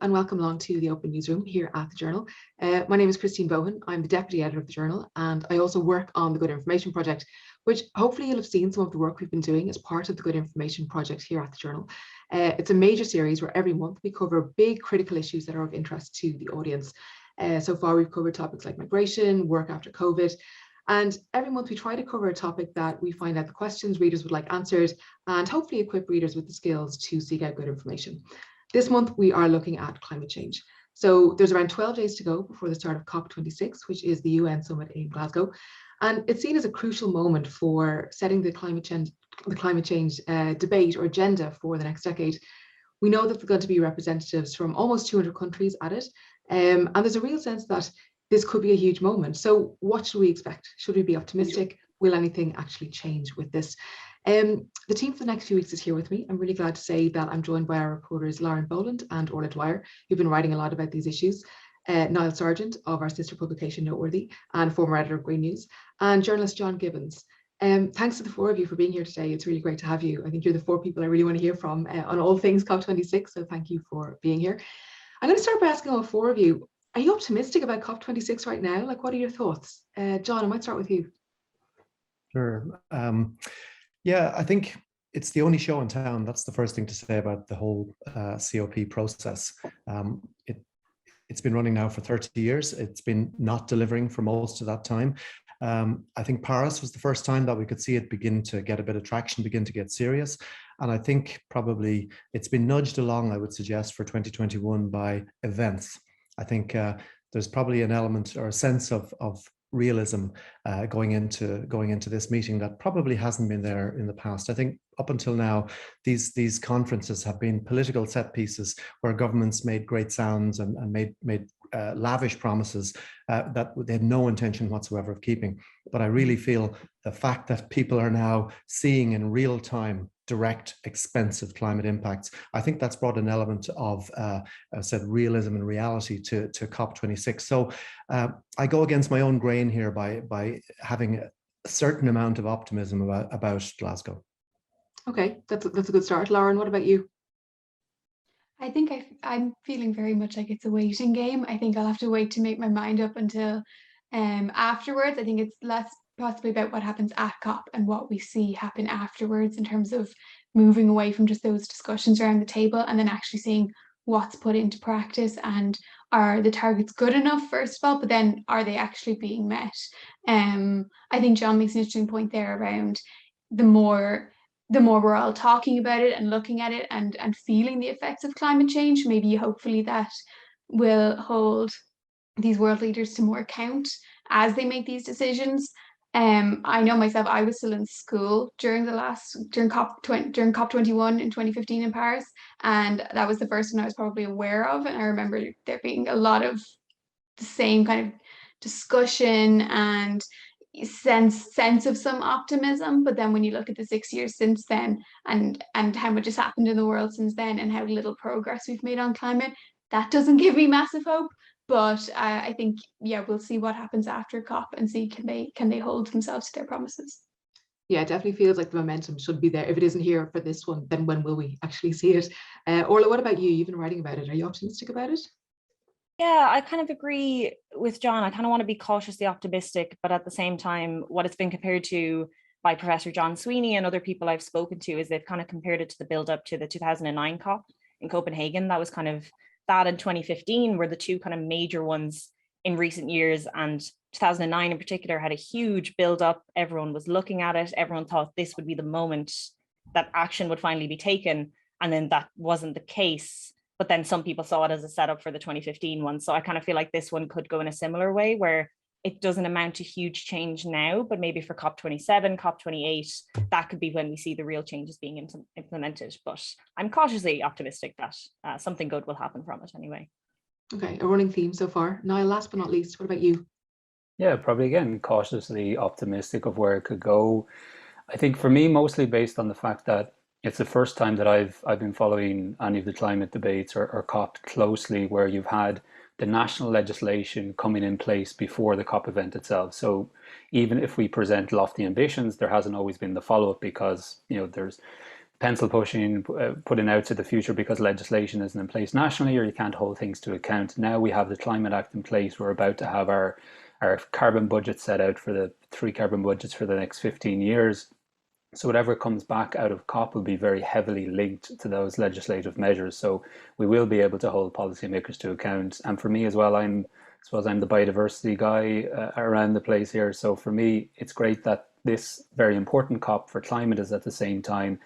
and welcome along to the Open Newsroom here at the Journal. My name is Christine Bohan. I'm the Deputy Editor of the Journal, and I also work on the Good Information Project, which hopefully you'll have seen some of the work we've been doing as part of the Good Information Project here at the Journal. It's a major series where every month we cover big critical issues that are of interest to the audience. So far we've covered topics like migration, work after COVID, and every month we try to cover a topic that we find out the questions readers would like answered and hopefully equip readers with the skills to seek out good information. This month, we are looking at climate change. So there's around 12 days to go before the start of COP26, which is the UN summit in Glasgow. And it's seen as a crucial moment for setting the climate change debate or agenda for the next decade. We know that there's going to be representatives from almost 200 countries at it. And there's a real sense that this could be a huge moment. So what should we expect? Should we be optimistic? Will anything actually change with this? The team for the next few weeks is here with me. I'm really glad to say that I'm joined by our reporters Lauren Boland and Orla Dwyer, who've been writing a lot about these issues, Niall Sargent of our sister publication Noteworthy and former editor of Green News, and journalist John Gibbons. Thanks to the four of you for being here today. It's really great to have you. I think you're the four people I really want to hear from on all things COP26, so thank you for being here. I'm going to start by asking all four of you, are you optimistic about COP26 right now? Like, what are your thoughts? John, I might start with you. Sure. Yeah, I think it's the only show in town. That's the first thing to say about the whole COP process. It's been running now for 30 years. It's been not delivering for most of that time. I think Paris was the first time that we could see it begin to get a bit of traction, begin to get serious. And I think probably it's been nudged along, I would suggest, for 2021 by events. I think there's probably an element or a sense of realism going into this meeting that probably hasn't been there in the past. I think up until now, these conferences have been political set pieces where governments made great sounds and made lavish promises that they had no intention whatsoever of keeping. But I really feel the fact that people are now seeing in real time direct, expensive climate impacts, I think that's brought an element of, I said, realism and reality to COP26. So I go against my own grain here by having a certain amount of optimism about Glasgow. Okay, that's a good start. Lauren, what about you? I think I'm feeling very much like it's a waiting game. I think I'll have to wait to make my mind up until afterwards. I think it's less possibly about what happens at COP and what we see happen afterwards in terms of moving away from just those discussions around the table and then actually seeing what's put into practice and are the targets good enough, first of all, but then are they actually being met? I think John makes an interesting point there around the more we're all talking about it and looking at it and feeling the effects of climate change, maybe hopefully that will hold these world leaders to more account as they make these decisions. I know myself, I was still in school during COP21 in 2015 in Paris, and that was the first one I was probably aware of. And I remember there being a lot of the same kind of discussion and sense of some optimism. But then when you look at the 6 years since then and how much has happened in the world since then and how little progress we've made on climate, that doesn't give me massive hope. But I think, yeah, we'll see what happens after COP and see can they hold themselves to their promises. Yeah, it definitely feels like the momentum should be there. If it isn't here for this one, then when will we actually see it? Orla, what about you? You've been writing about it. Are you optimistic about it? Yeah, I kind of agree with John. I kind of want to be cautiously optimistic, but at the same time, what it's been compared to by Professor John Sweeney and other people I've spoken to is they've kind of compared it to the build up to the 2009 COP in Copenhagen. That was kind of that in 2015 were the two kind of major ones in recent years, and 2009 in particular had a huge build up. Everyone was looking at it. Everyone thought this would be the moment that action would finally be taken. And then that wasn't the case. But then some people saw it as a setup for the 2015 one. So I kind of feel like this one could go in a similar way where it doesn't amount to huge change now, but maybe for COP27, COP28, that could be when we see the real changes being implemented. But I'm cautiously optimistic that something good will happen from it anyway. Okay, a running theme so far. Niall, last but not least, what about you? Yeah, probably again, cautiously optimistic of where it could go. I think for me, mostly based on the fact that it's the first time that I've been following any of the climate debates or COP closely where you've had the national legislation coming in place before the COP event itself. So even if we present lofty ambitions, there hasn't always been the follow-up because, you know, there's pencil pushing, putting out to the future because legislation isn't in place nationally, or you can't hold things to account. Now we have the Climate Act in place. We're about to have our carbon budget set out for the 3 carbon budgets for the next 15 years. So whatever comes back out of COP will be very heavily linked to those legislative measures. So we will be able to hold policymakers to account. And for me as well, I suppose I'm the biodiversity guy around the place here. So for me, it's great that this very important COP for climate is at the same time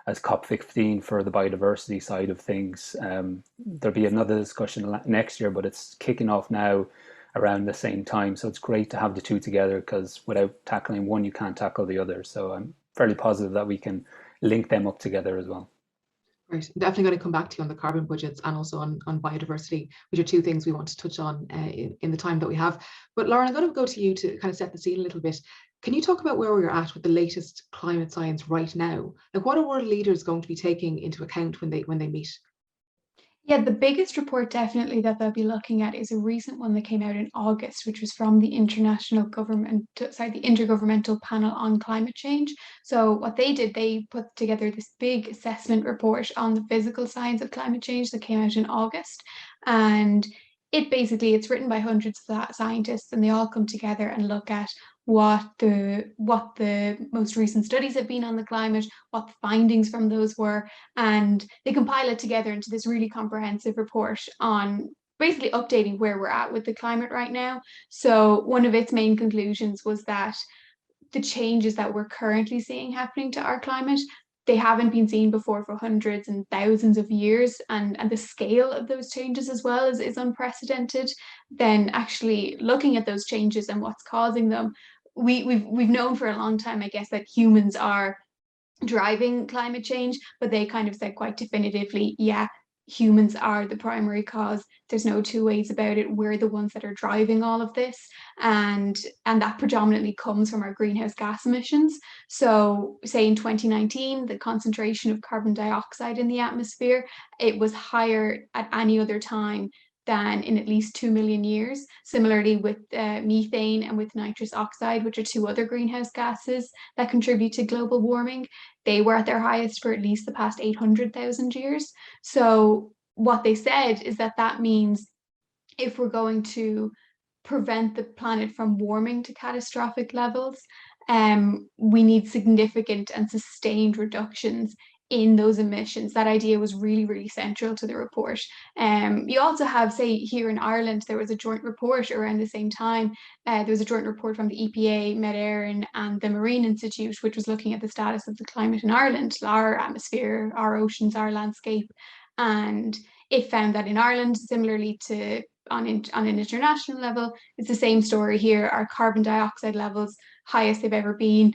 as COP15 for the biodiversity side of things. There'll be another discussion next year, but it's kicking off now around the same time. So it's great to have the two together, because without tackling one, you can't tackle the other. So I'm fairly positive that we can link them up together as well. Right, I'm definitely going to come back to you on the carbon budgets and also on biodiversity, which are two things we want to touch on in the time that we have. But Lauren, I'm going to go to you to kind of set the scene a little bit. Can you talk about where we're at with the latest climate science right now? Like, what are world leaders going to be taking into account when they meet? Yeah, the biggest report definitely that they'll be looking at is a recent one that came out in August, which was from the the Intergovernmental Panel on Climate Change. So what they did, they put together this big assessment report on the physical science of climate change that came out in August. And it's written by hundreds of scientists, and they all come together and look at what the most recent studies have been on the climate, what the findings from those were, and they compile it together into this really comprehensive report on basically updating where we're at with the climate right now. So one of its main conclusions was that the changes that we're currently seeing happening to our climate, they haven't been seen before for hundreds and thousands of years, and the scale of those changes as well is unprecedented. Then actually looking at those changes and what's causing them, we've known for a long time, I guess, that humans are driving climate change, but they kind of said quite definitively, yeah, humans are the primary cause. There's no two ways about it. We're the ones that are driving all of this, and that predominantly comes from our greenhouse gas emissions. So say in 2019, the concentration of carbon dioxide in the atmosphere, it was higher at any other time than in at least 2 million years. Similarly with methane and with nitrous oxide, which are two other greenhouse gases that contribute to global warming, they were at their highest for at least the past 800,000 years. So what they said is that means if we're going to prevent the planet from warming to catastrophic levels, we need significant and sustained reductions in those emissions. That idea was really, really central to the report. You also have, say, here in Ireland, there was a joint report around the same time. There was a joint report from the EPA, Med Éireann, and the Marine Institute, which was looking at the status of the climate in Ireland, our atmosphere, our oceans, our landscape. And it found that in Ireland, similarly to on an international level, it's the same story here. Our carbon dioxide levels, highest they've ever been.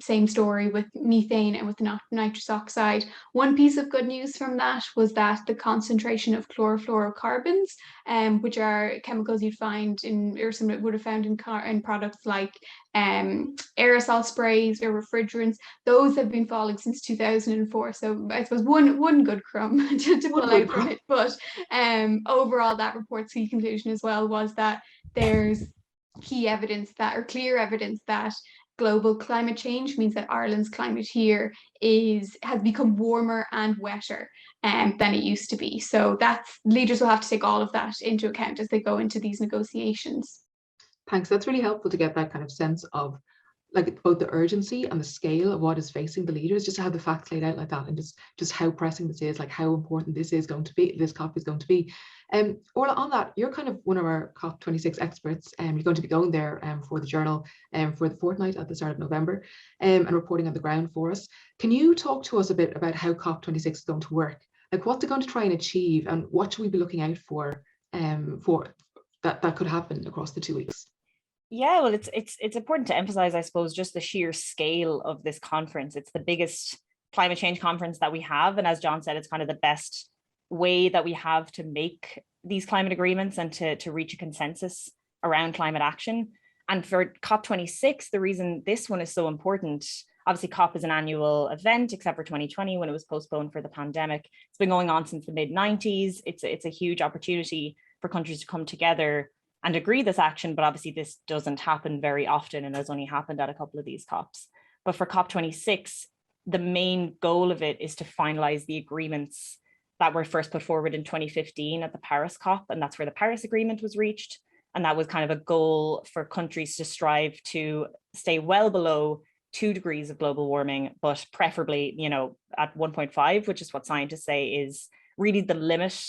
Same story with methane and with nitrous oxide. One piece of good news from that was that the concentration of chlorofluorocarbons, which are chemicals you'd find or some would have found in products like aerosol sprays or refrigerants, those have been falling since 2004. So I suppose one good crumb to pull out from it. But overall, that report's key conclusion as well was that there's clear evidence that global climate change means that Ireland's climate here has become warmer and wetter than it used to be. So leaders will have to take all of that into account as they go into these negotiations. Thanks. That's really helpful to get that kind of sense of like both the urgency and the scale of what is facing the leaders, just to have the facts laid out like that, and just how pressing this is, like how important this is going to be, this COP is going to be. Orla, on that, you're kind of one of our COP26 experts, and you're going to be going there for the journal for the fortnight at the start of November, and reporting on the ground for us. Can you talk to us a bit about how COP26 is going to work? Like, what's it going to try and achieve, and what should we be looking out for that could happen across the 2 weeks? Yeah, well, it's important to emphasize, I suppose, just the sheer scale of this conference. It's the biggest climate change conference that we have. And as John said, it's kind of the best way that we have to make these climate agreements and to reach a consensus around climate action. And for COP26, the reason this one is so important, obviously COP is an annual event, except for 2020 when it was postponed for the pandemic. It's been going on since the mid-90s. It's a huge opportunity for countries to come together and agree this action, but obviously this doesn't happen very often and has only happened at a couple of these COPs. But for COP26, the main goal of it is to finalize the agreements that were first put forward in 2015 at the Paris COP, and that's where the Paris Agreement was reached. And that was kind of a goal for countries to strive to stay well below 2 degrees of global warming, but preferably, you know, at 1.5, which is what scientists say is really the limit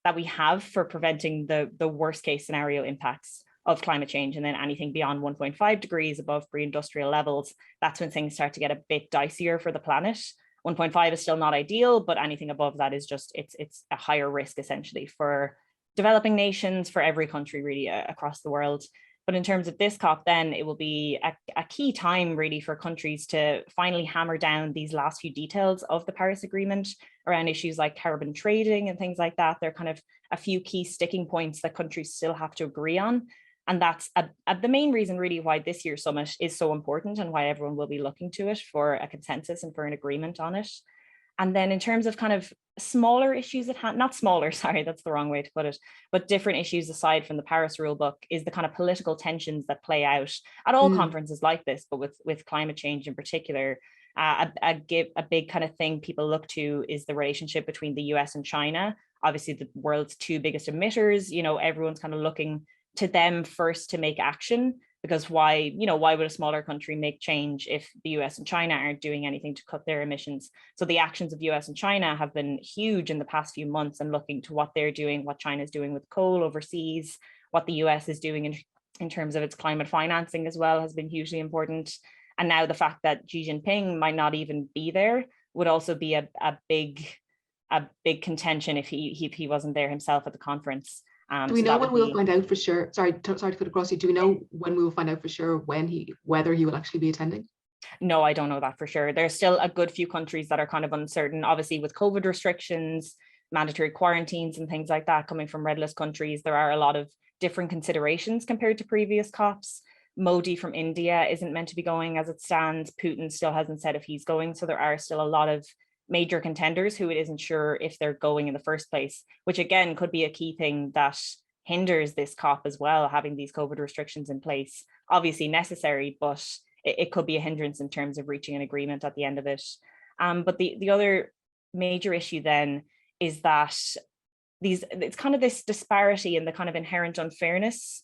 that we have for preventing the worst case scenario impacts of climate change. And then anything beyond 1.5 degrees above pre-industrial levels, that's when things start to get a bit dicier for the planet. 1.5 is still not ideal, but anything above that is just, it's a higher risk essentially for developing nations, for every country really across the world. But in terms of this COP, then it will be a key time really for countries to finally hammer down these last few details of the Paris Agreement around issues like carbon trading and things like that. They're kind of a few key sticking points that countries still have to agree on. And that's the main reason really why this year's summit is so important and why everyone will be looking to it for a consensus and for an agreement on it. And then in terms of kind of smaller issues at hand, not smaller, sorry, that's the wrong way to put it, but different issues aside from the Paris rulebook is the kind of political tensions that play out at all conferences like this, but with climate change in particular. A big kind of thing people look to is the relationship between the US and China, obviously the world's 2 biggest emitters. You know, everyone's kind of looking to them first to make action, because why would a smaller country make change if the US and China aren't doing anything to cut their emissions? So the actions of US and China have been huge in the past few months, and looking to what they're doing, what China's doing with coal overseas, what the US is doing in terms of its climate financing as well has been hugely important. And now the fact that Xi Jinping might not even be there would also be a big contention if he wasn't there himself at the conference. Do we know when we'll find out for sure? Sorry to cut across you. Do we know when we will find out for sure whether he will actually be attending? No, I don't know that for sure. There's still a good few countries that are kind of uncertain, obviously with COVID restrictions, mandatory quarantines and things like that coming from red list countries. There are a lot of different considerations compared to previous COPs. Modi from India isn't meant to be going as it stands. Putin still hasn't said if he's going. So there are still a lot of major contenders who it isn't sure if they're going in the first place, which again could be a key thing that hinders this COP as well, having these COVID restrictions in place. Obviously necessary, but it could be a hindrance in terms of reaching an agreement at the end of it. But the other major issue then is that it's kind of this disparity and the kind of inherent unfairness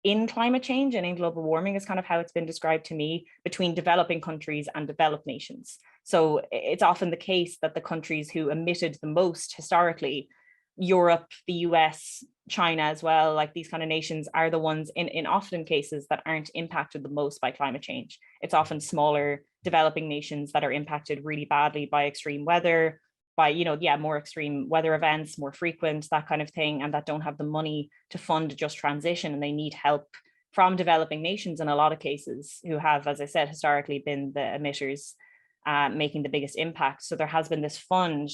in climate change and in global warming is kind of how it's been described to me, between developing countries and developed nations. So it's often the case that the countries who emitted the most historically, Europe, the US, China as well, like these kind of nations are the ones in often cases that aren't impacted the most by climate change. It's often smaller developing nations that are impacted really badly by extreme weather, by, more extreme weather events, more frequent, that kind of thing, and that don't have the money to fund a just transition. And they need help from developing nations in a lot of cases, who have, as I said, historically been the emitters making the biggest impact. So there has been this fund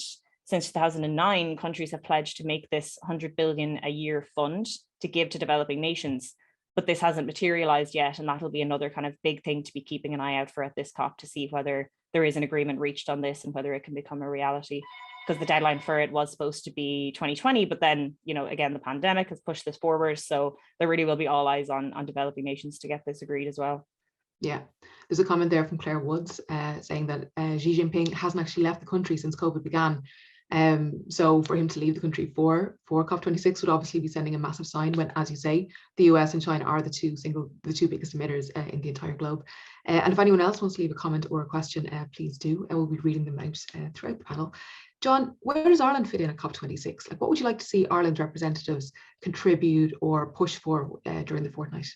since 2009, countries have pledged to make this 100 billion a year fund to give to developing nations, but this hasn't materialized yet. And that'll be another kind of big thing to be keeping an eye out for at this COP, to see whether there is an agreement reached on this and whether it can become a reality, because the deadline for it was supposed to be 2020, but then, again, the pandemic has pushed this forward. So there really will be all eyes on developing nations to get this agreed as well. Yeah, there's a comment there from Claire Woods saying that Xi Jinping hasn't actually left the country since COVID began. So for him to leave the country for COP26 would obviously be sending a massive sign, when, as you say, the US and China are the two biggest emitters in the entire globe. And if anyone else wants to leave a comment or a question, please do. I will be reading them out throughout the panel. John, where does Ireland fit in at COP26? Like, what would you like to see Ireland's representatives contribute or push for during the fortnight?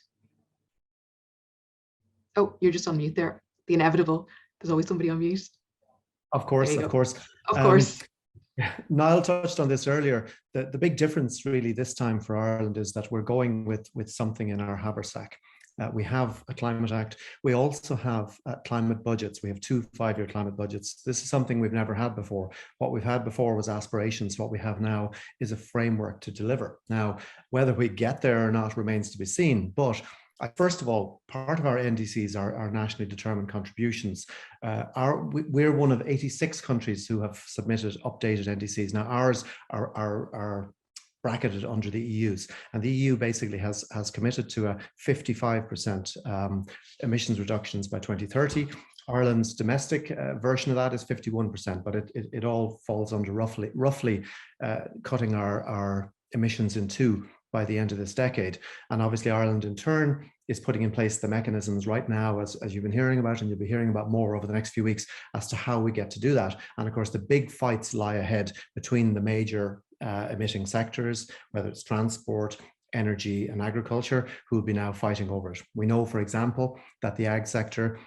Oh, you're just on mute there. The inevitable. There's always somebody on mute. Of course. Of course. Niall touched on this earlier. The big difference really this time for Ireland is that we're going with something in our haversack. We have a climate act. We also have climate budgets. We have 2 5-year climate budgets. This is something we've never had before. What we've had before was aspirations. What we have now is a framework to deliver. Now, whether we get there or not remains to be seen. But first of all, part of our NDCs are nationally determined contributions. We're one of 86 countries who have submitted updated NDCs. Now, ours are bracketed under the EU's, and the EU basically has committed to a 55% emissions reductions by 2030. Ireland's domestic version of that is 51%, but it all falls under roughly cutting our emissions in two by the end of this decade. And obviously Ireland in turn is putting in place the mechanisms right now, as you've been hearing about, and you'll be hearing about more over the next few weeks, as to how we get to do that. And of course, the big fights lie ahead between the major emitting sectors, whether it's transport, energy and agriculture, who will be now fighting over it. We know, for example, that the ag sector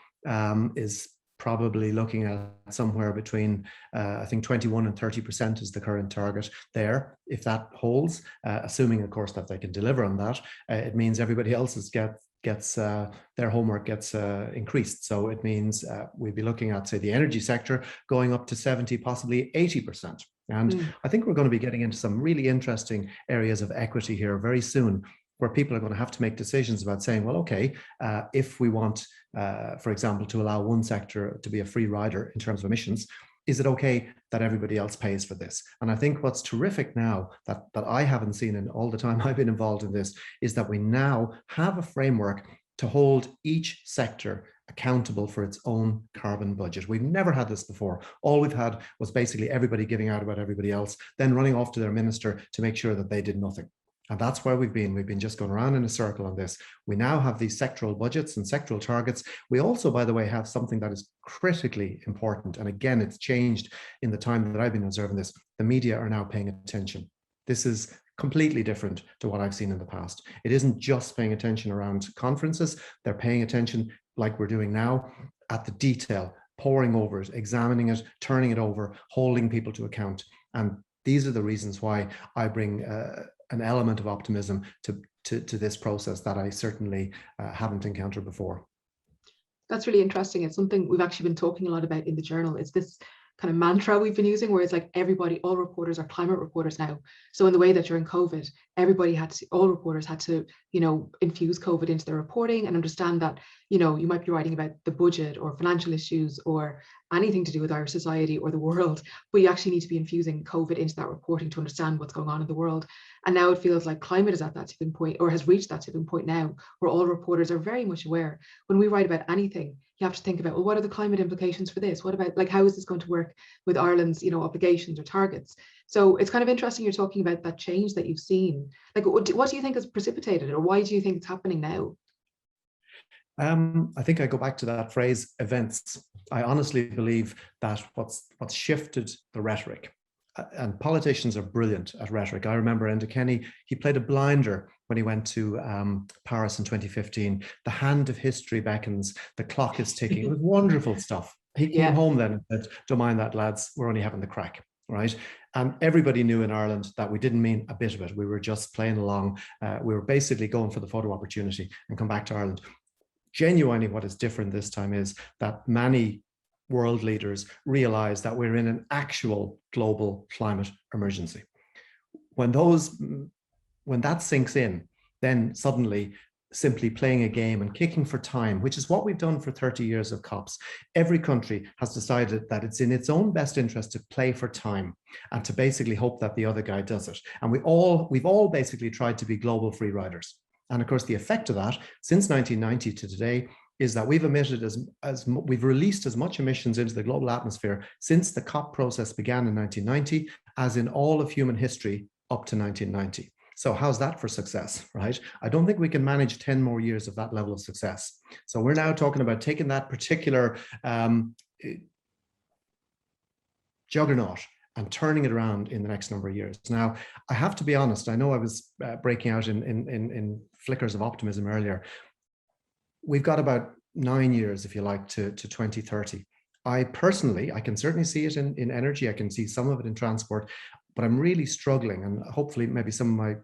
is probably looking at somewhere between, I think 21 and 30% is the current target there. If that holds, assuming of course that they can deliver on that, it means everybody else's gets their homework gets increased. So it means we'd be looking at, say, the energy sector going up to 70, possibly 80%. And I think we're going to be getting into some really interesting areas of equity here very soon, where people are going to have to make decisions about saying, well, okay, if we want, for example, to allow one sector to be a free rider in terms of emissions, is it okay that everybody else pays for this? And I think what's terrific now that I haven't seen in all the time I've been involved in this is that we now have a framework to hold each sector accountable for its own carbon budget. We've never had this before. All we've had was basically everybody giving out about everybody else, then running off to their minister to make sure that they did nothing. And that's where we've been. We've been just going around in a circle on this. We now have these sectoral budgets and sectoral targets. We also, by the way, have something that is critically important. And again, it's changed in the time that I've been observing this. The media are now paying attention. This is completely different to what I've seen in the past. It isn't just paying attention around conferences. They're paying attention, like we're doing now, at the detail, poring over it, examining it, turning it over, holding people to account. And these are the reasons why I bring an element of optimism to this process that I certainly haven't encountered before. That's really interesting. It's something we've actually been talking a lot about in the journal. It's this kind of mantra we've been using, where it's like everybody, all reporters are climate reporters now. So in the way that during COVID, all reporters had to, infuse COVID into their reporting and understand that, you might be writing about the budget or financial issues or anything to do with our society or the world, but you actually need to be infusing COVID into that reporting to understand what's going on in the world. And now it feels like climate is at that tipping point, or has reached that tipping point now, where all reporters are very much aware. When we write about anything, you have to think about, well, what are the climate implications for this? What about, like, how is this going to work with Ireland's, obligations or targets? So it's kind of interesting you're talking about that change that you've seen. Like, what do you think has precipitated it, or why do you think it's happening now? I think I go back to that phrase, events. I honestly believe that what's shifted the rhetoric, and politicians are brilliant at rhetoric. I remember Enda Kenny, he played a blinder when he went to Paris in 2015. The hand of history beckons, the clock is ticking. It was wonderful stuff. He came home then and said, don't mind that, lads, we're only having the crack, right? And everybody knew in Ireland that we didn't mean a bit of it. We were just playing along. We were basically going for the photo opportunity and come back to Ireland. Genuinely, what is different this time is that many world leaders realize that we're in an actual global climate emergency. When that sinks in, then suddenly simply playing a game and kicking for time, which is what we've done for 30 years of COPs. Every country has decided that it's in its own best interest to play for time and to basically hope that the other guy does it. And we've all basically tried to be global free riders. And of course, the effect of that since 1990 to today is that we've emitted we've released as much emissions into the global atmosphere since the COP process began in 1990 as in all of human history up to 1990. So how's that for success, right? I don't think we can manage 10 more years of that level of success. So we're now talking about taking that particular juggernaut and turning it around in the next number of years. Now, I have to be honest, I know I was breaking out in flickers of optimism earlier. We've got about 9 years, if you like, to 2030. I can certainly see it in energy. I can see some of it in transport, but I'm really struggling, and hopefully maybe some of my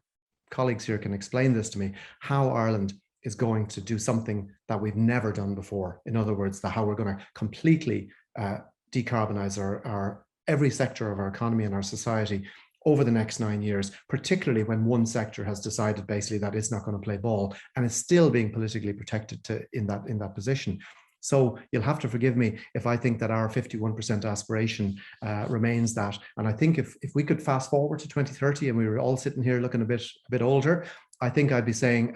colleagues here can explain this to me, how Ireland is going to do something that we've never done before. In other words, how we're going to completely decarbonize our every sector of our economy and our society over the next 9 years, particularly when one sector has decided basically that it's not going to play ball and is still being politically protected in that position. So you'll have to forgive me if I think that our 51% aspiration remains that. And I think if we could fast forward to 2030 and we were all sitting here looking a bit older, I think I'd be saying,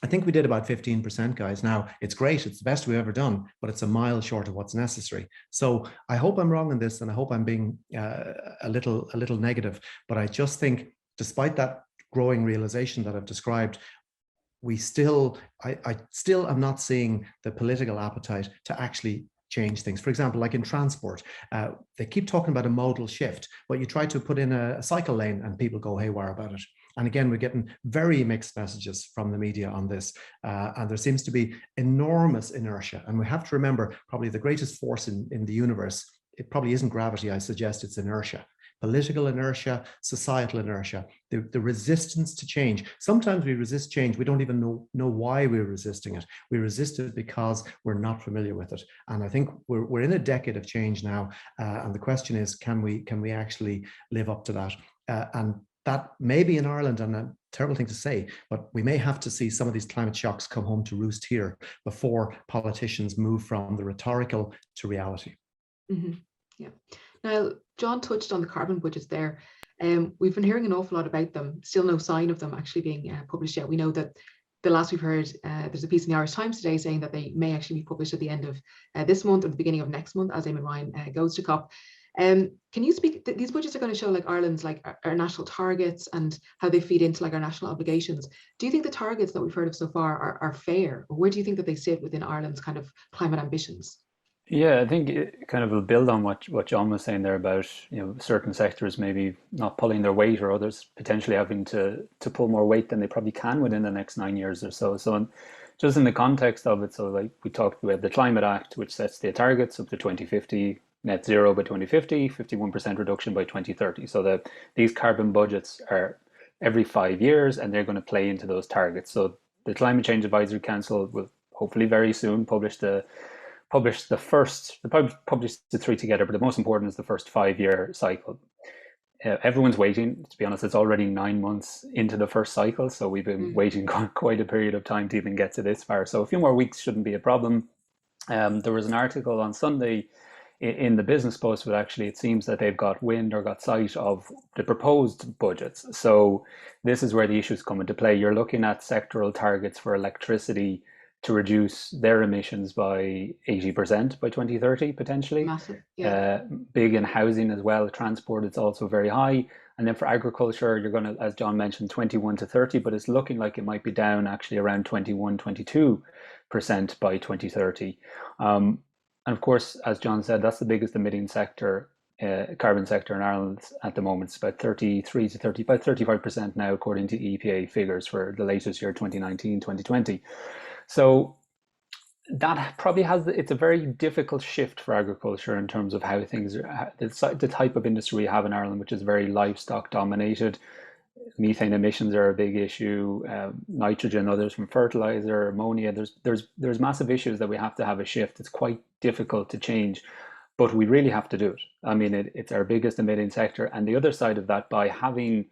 I think we did about 15%, guys. Now, it's great. It's the best we've ever done, but it's a mile short of what's necessary. So I hope I'm wrong in this, and I hope I'm being a little negative. But I just think, despite that growing realization that I've described, I still am not seeing the political appetite to actually change things. For example, like in transport, they keep talking about a modal shift, but you try to put in a cycle lane and people go haywire about it. And again, we're getting very mixed messages from the media on this. And there seems to be enormous inertia. And we have to remember, probably the greatest force in the universe, it probably isn't gravity, I suggest it's inertia. Political inertia, societal inertia, the resistance to change. Sometimes we resist change. We don't even know why we're resisting it. We resist it because we're not familiar with it. And I think we're in a decade of change now. And the question is, can we actually live up to that? And that may be in Ireland, and a terrible thing to say, but we may have to see some of these climate shocks come home to roost here before politicians move from the rhetorical to reality. Mm-hmm. Yeah. Now, John touched on the carbon budgets there. We've been hearing an awful lot about them. Still no sign of them actually being published yet. We know that the last we've heard, there's a piece in the Irish Times today saying that they may actually be published at the end of this month or the beginning of next month as Eamon Ryan goes to COP. Can you speak, these budgets are going to show like Ireland's like our national targets and how they feed into like our national obligations. Do you think the targets that we've heard of so far are fair? Or where do you think that they sit within Ireland's kind of climate ambitions? Yeah, I think it kind of will build on what John was saying there about, certain sectors maybe not pulling their weight, or others potentially having to pull more weight than they probably can within the next 9 years or so. So just in the context of it, so like we talked about the Climate Act, which sets the targets up to 2050, net zero by 2050, 51% reduction by 2030. So that these carbon budgets are every 5 years, and they're going to play into those targets. So the Climate Change Advisory Council will hopefully very soon publish the first, they probably publish the three together, but the most important is the first 5-year cycle. Everyone's waiting. To be honest, it's already 9 months into the first cycle, so we've been waiting quite a period of time to even get to this far. So a few more weeks shouldn't be a problem. There was an article on Sunday in the Business Post, but actually it seems that they've got wind or got sight of the proposed budgets. So this is where the issues come into play. You're looking at sectoral targets for electricity to reduce their emissions by 80% by 2030, potentially. Massive, yeah. Big in housing as well. Transport, it's also very high. And then for agriculture, you're going to, as John mentioned, 21 to 30, but it's looking like it might be down actually around 21, 22% by 2030. And of course, as John said, that's the biggest emitting sector, carbon sector in Ireland at the moment. It's about 33 to 30, about 35% now, according to EPA figures for the latest year, 2019, 2020. So that probably it's a very difficult shift for agriculture in terms of how things are, the type of industry we have in Ireland, which is very livestock dominated. Methane emissions are a big issue, nitrogen, others from fertilizer, ammonia. There's massive issues that we have to have a shift. It's quite difficult to change, but we really have to do it. I mean, it's our biggest emitting sector. And the other side of that, by having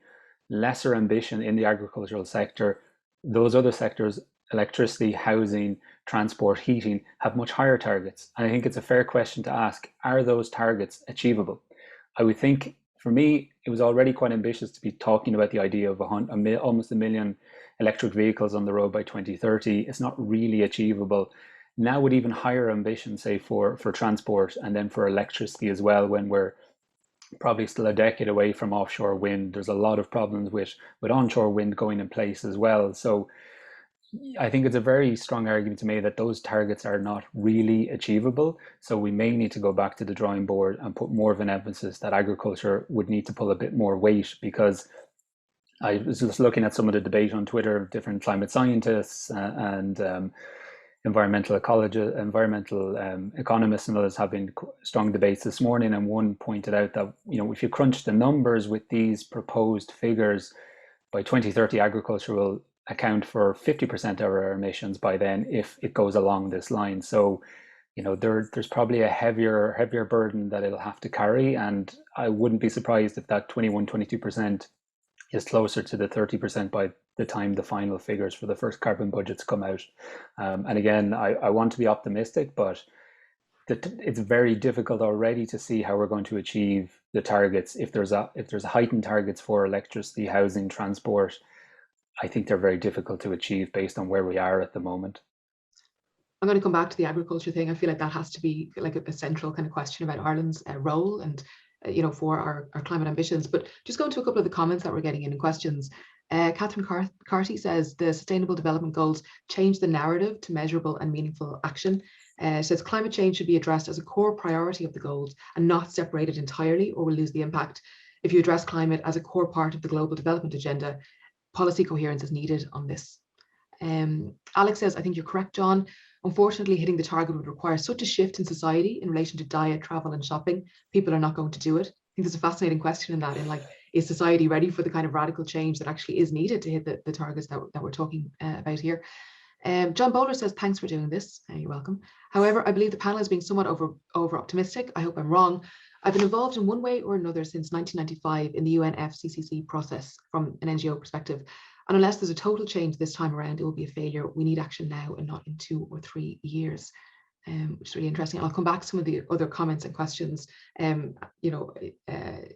lesser ambition in the agricultural sector, those other sectors, electricity, housing, transport, heating, have much higher targets. And I think it's a fair question to ask, are those targets achievable? I would think, for me, it was already quite ambitious to be talking about the idea of almost 1 million electric vehicles on the road by 2030. It's not really achievable. Now with even higher ambition, say for transport and then for electricity as well, when we're probably still a decade away from offshore wind. There's a lot of problems with onshore wind going in place as well. So I think it's a very strong argument to me that those targets are not really achievable. So we may need to go back to the drawing board and put more of an emphasis that agriculture would need to pull a bit more weight, because I was just looking at some of the debate on Twitter, different climate scientists and environmental economists and others having strong debates this morning. And one pointed out that, if you crunch the numbers with these proposed figures, by 2030, agriculture will account for 50% of our emissions by then if it goes along this line. So, there's probably a heavier burden that it'll have to carry. And I wouldn't be surprised if that 21, 22% is closer to the 30% by the time the final figures for the first carbon budgets come out. And again, I want to be optimistic, but it's very difficult already to see how we're going to achieve the targets if there's heightened targets for electricity, housing, transport. I think they're very difficult to achieve based on where we are at the moment. I'm going to come back to the agriculture thing. I feel like that has to be like a central kind of question about Ireland's role and, for our climate ambitions. But just going to a couple of the comments that we're getting in and questions. Catherine Carty says the Sustainable Development Goals change the narrative to measurable and meaningful action. Says climate change should be addressed as a core priority of the goals and not separated entirely, or we'll lose the impact. If you address climate as a core part of the global development agenda, policy coherence is needed on this. Alex says, I think you're correct, John. Unfortunately, hitting the target would require such a shift in society in relation to diet, travel, and shopping. People are not going to do it. I think there's a fascinating question in that, in like, is society ready for the kind of radical change that actually is needed to hit the targets that we're talking about here? John Bowler says, thanks for doing this. You're welcome. However, I believe the panel is being somewhat over optimistic. I hope I'm wrong. I've been involved in one way or another since 1995 in the UNFCCC process from an NGO perspective. And unless there's a total change this time around, it will be a failure. We need action now and not in 2 or 3 years, which is really interesting. And I'll come back to some of the other comments and questions,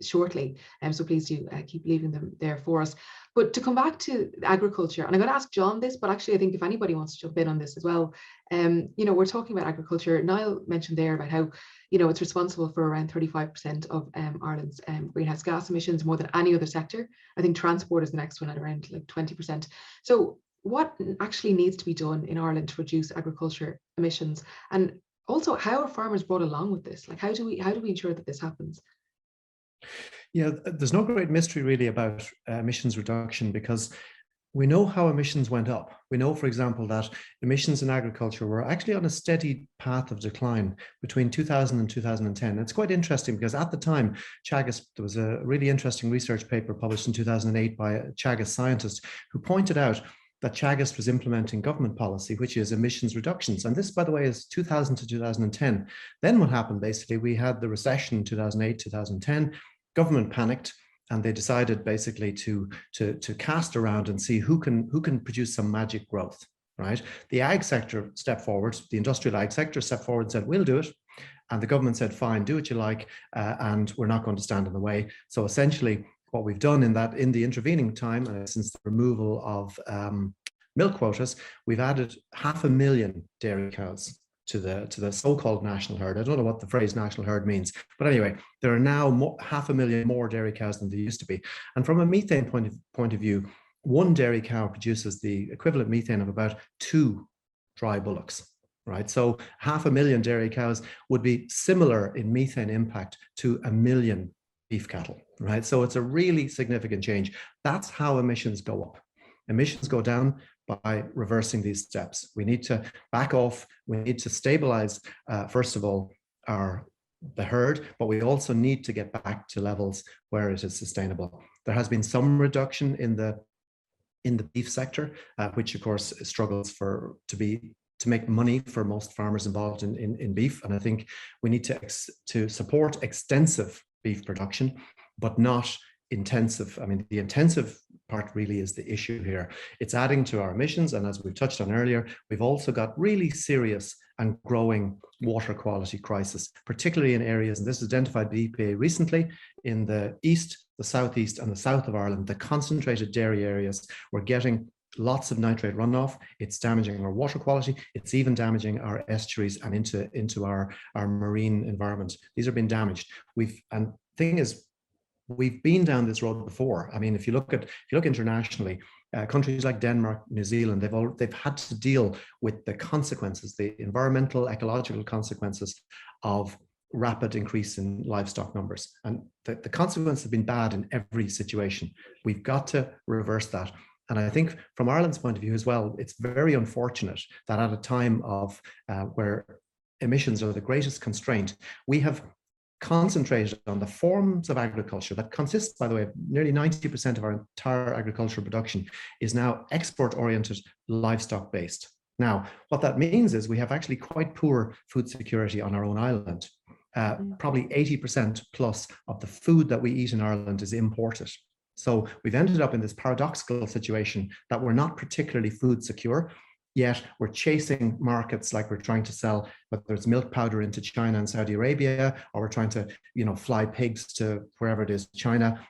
shortly. So please do keep leaving them there for us. But to come back to agriculture, and I'm going to ask John this, but actually I think if anybody wants to jump in on this as well, we're talking about agriculture. Niall mentioned there about how, it's responsible for around 35% of Ireland's greenhouse gas emissions, more than any other sector. I think transport is the next one at around like 20%. So what actually needs to be done in Ireland to reduce agriculture emissions? And also, how are farmers brought along with this? Like, how do we ensure that this happens? Yeah, there's no great mystery really about emissions reduction, because we know how emissions went up. We know, for example, that emissions in agriculture were actually on a steady path of decline between 2000 and 2010. It's quite interesting because at the time, Teagasc, there was a really interesting research paper published in 2008 by a Teagasc scientist who pointed out that Teagasc was implementing government policy, which is emissions reductions. And this, by the way, is 2000 to 2010. Then what happened, basically, we had the recession in 2008, 2010, government panicked, and they decided basically to cast around and see who can produce some magic growth, right? The ag sector stepped forward, the industrial ag sector stepped forward and said, we'll do it. And the government said, fine, do what you like, and we're not going to stand in the way. So essentially, what we've done in the intervening time, since the removal of milk quotas, we've added 500,000 dairy cows to the so-called national herd. I don't know what the phrase national herd means, but anyway, there are now 500,000 more dairy cows than there used to be. And from a methane point of view, one dairy cow produces the equivalent methane of about 2 dry bullocks, right? So 500,000 dairy cows would be similar in methane impact to 1 million beef cattle, right? So it's a really significant change. That's how emissions go up. Emissions go down by reversing these steps. We need to back off. We need to stabilize, first of all, the herd, but we also need to get back to levels where it is sustainable. There has been some reduction in the beef sector, which of course struggles to make money for most farmers involved in beef. And I think we need to support extensive beef production, but not intensive. I mean, the intensive part really is the issue here. It's adding to our emissions. And as we've touched on earlier, we've also got really serious and growing water quality crisis, particularly in areas, and this is identified by the EPA recently, in the east, the southeast and the south of Ireland, the concentrated dairy areas. We're getting lots of nitrate runoff. It's damaging our water quality. It's even damaging our estuaries and into our marine environment. These are being damaged. And the thing is, we've been down this road before. I mean, if you look internationally, countries like Denmark, New Zealand, they've had to deal with the consequences, the environmental, ecological consequences of rapid increase in livestock numbers. And the consequences have been bad in every situation. We've got to reverse that. And I think from Ireland's point of view as well, it's very unfortunate that at a time of where emissions are the greatest constraint, we have concentrated on the forms of agriculture that consists, by the way, nearly 90% of our entire agricultural production is now export-oriented, livestock-based. Now, what that means is we have actually quite poor food security on our own island. Probably 80% plus of the food that we eat in Ireland is imported. So we've ended up in this paradoxical situation that we're not particularly food secure, yet we're chasing markets like we're trying to sell, whether it's milk powder into China and Saudi Arabia, or we're trying to, fly pigs to wherever it is, China.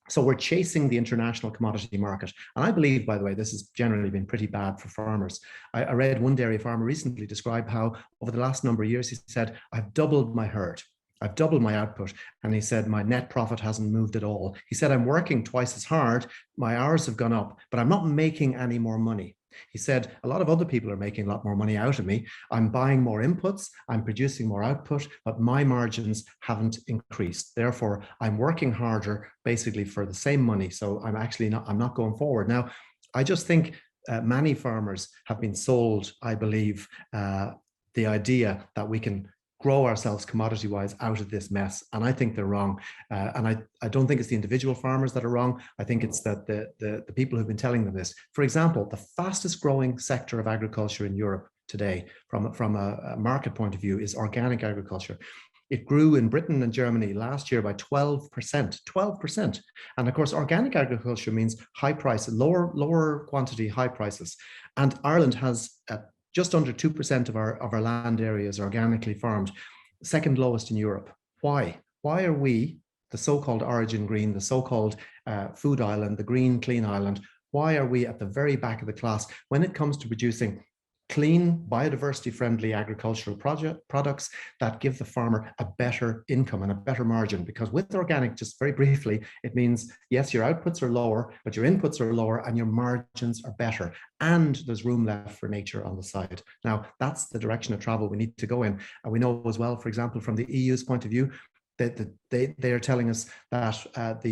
So we're chasing the international commodity market. And I believe, by the way, this has generally been pretty bad for farmers. I read one dairy farmer recently describe how over the last number of years, he said, I've doubled my herd. I've doubled my output. And he said, my net profit hasn't moved at all. He said, I'm working twice as hard. My hours have gone up, but I'm not making any more money. He said, a lot of other people are making a lot more money out of me. I'm buying more inputs, I'm producing more output, but my margins haven't increased. Therefore, I'm working harder basically for the same money. So I'm not going forward. Now, I just think many farmers have been sold, I believe, the idea that we can grow ourselves commodity-wise out of this mess. And I think they're wrong. And I don't think it's the individual farmers that are wrong. I think it's that the people who've been telling them this. For example, the fastest growing sector of agriculture in Europe today, from a market point of view, is organic agriculture. It grew in Britain and Germany last year by 12%, 12%. And of course, organic agriculture means high price, lower quantity, high prices. And Ireland has just under 2% of our land area is organically farmed, second lowest in Europe. Why? Why are we, the so-called origin green, the so-called food island, the green clean island, why are we at the very back of the class when it comes to producing clean, biodiversity-friendly agricultural products that give the farmer a better income and a better margin? Because with organic, just very briefly, it means, yes, your outputs are lower, but your inputs are lower and your margins are better. And there's room left for nature on the side. Now, that's the direction of travel we need to go in. And we know as well, for example, from the EU's point of view, that they are telling us that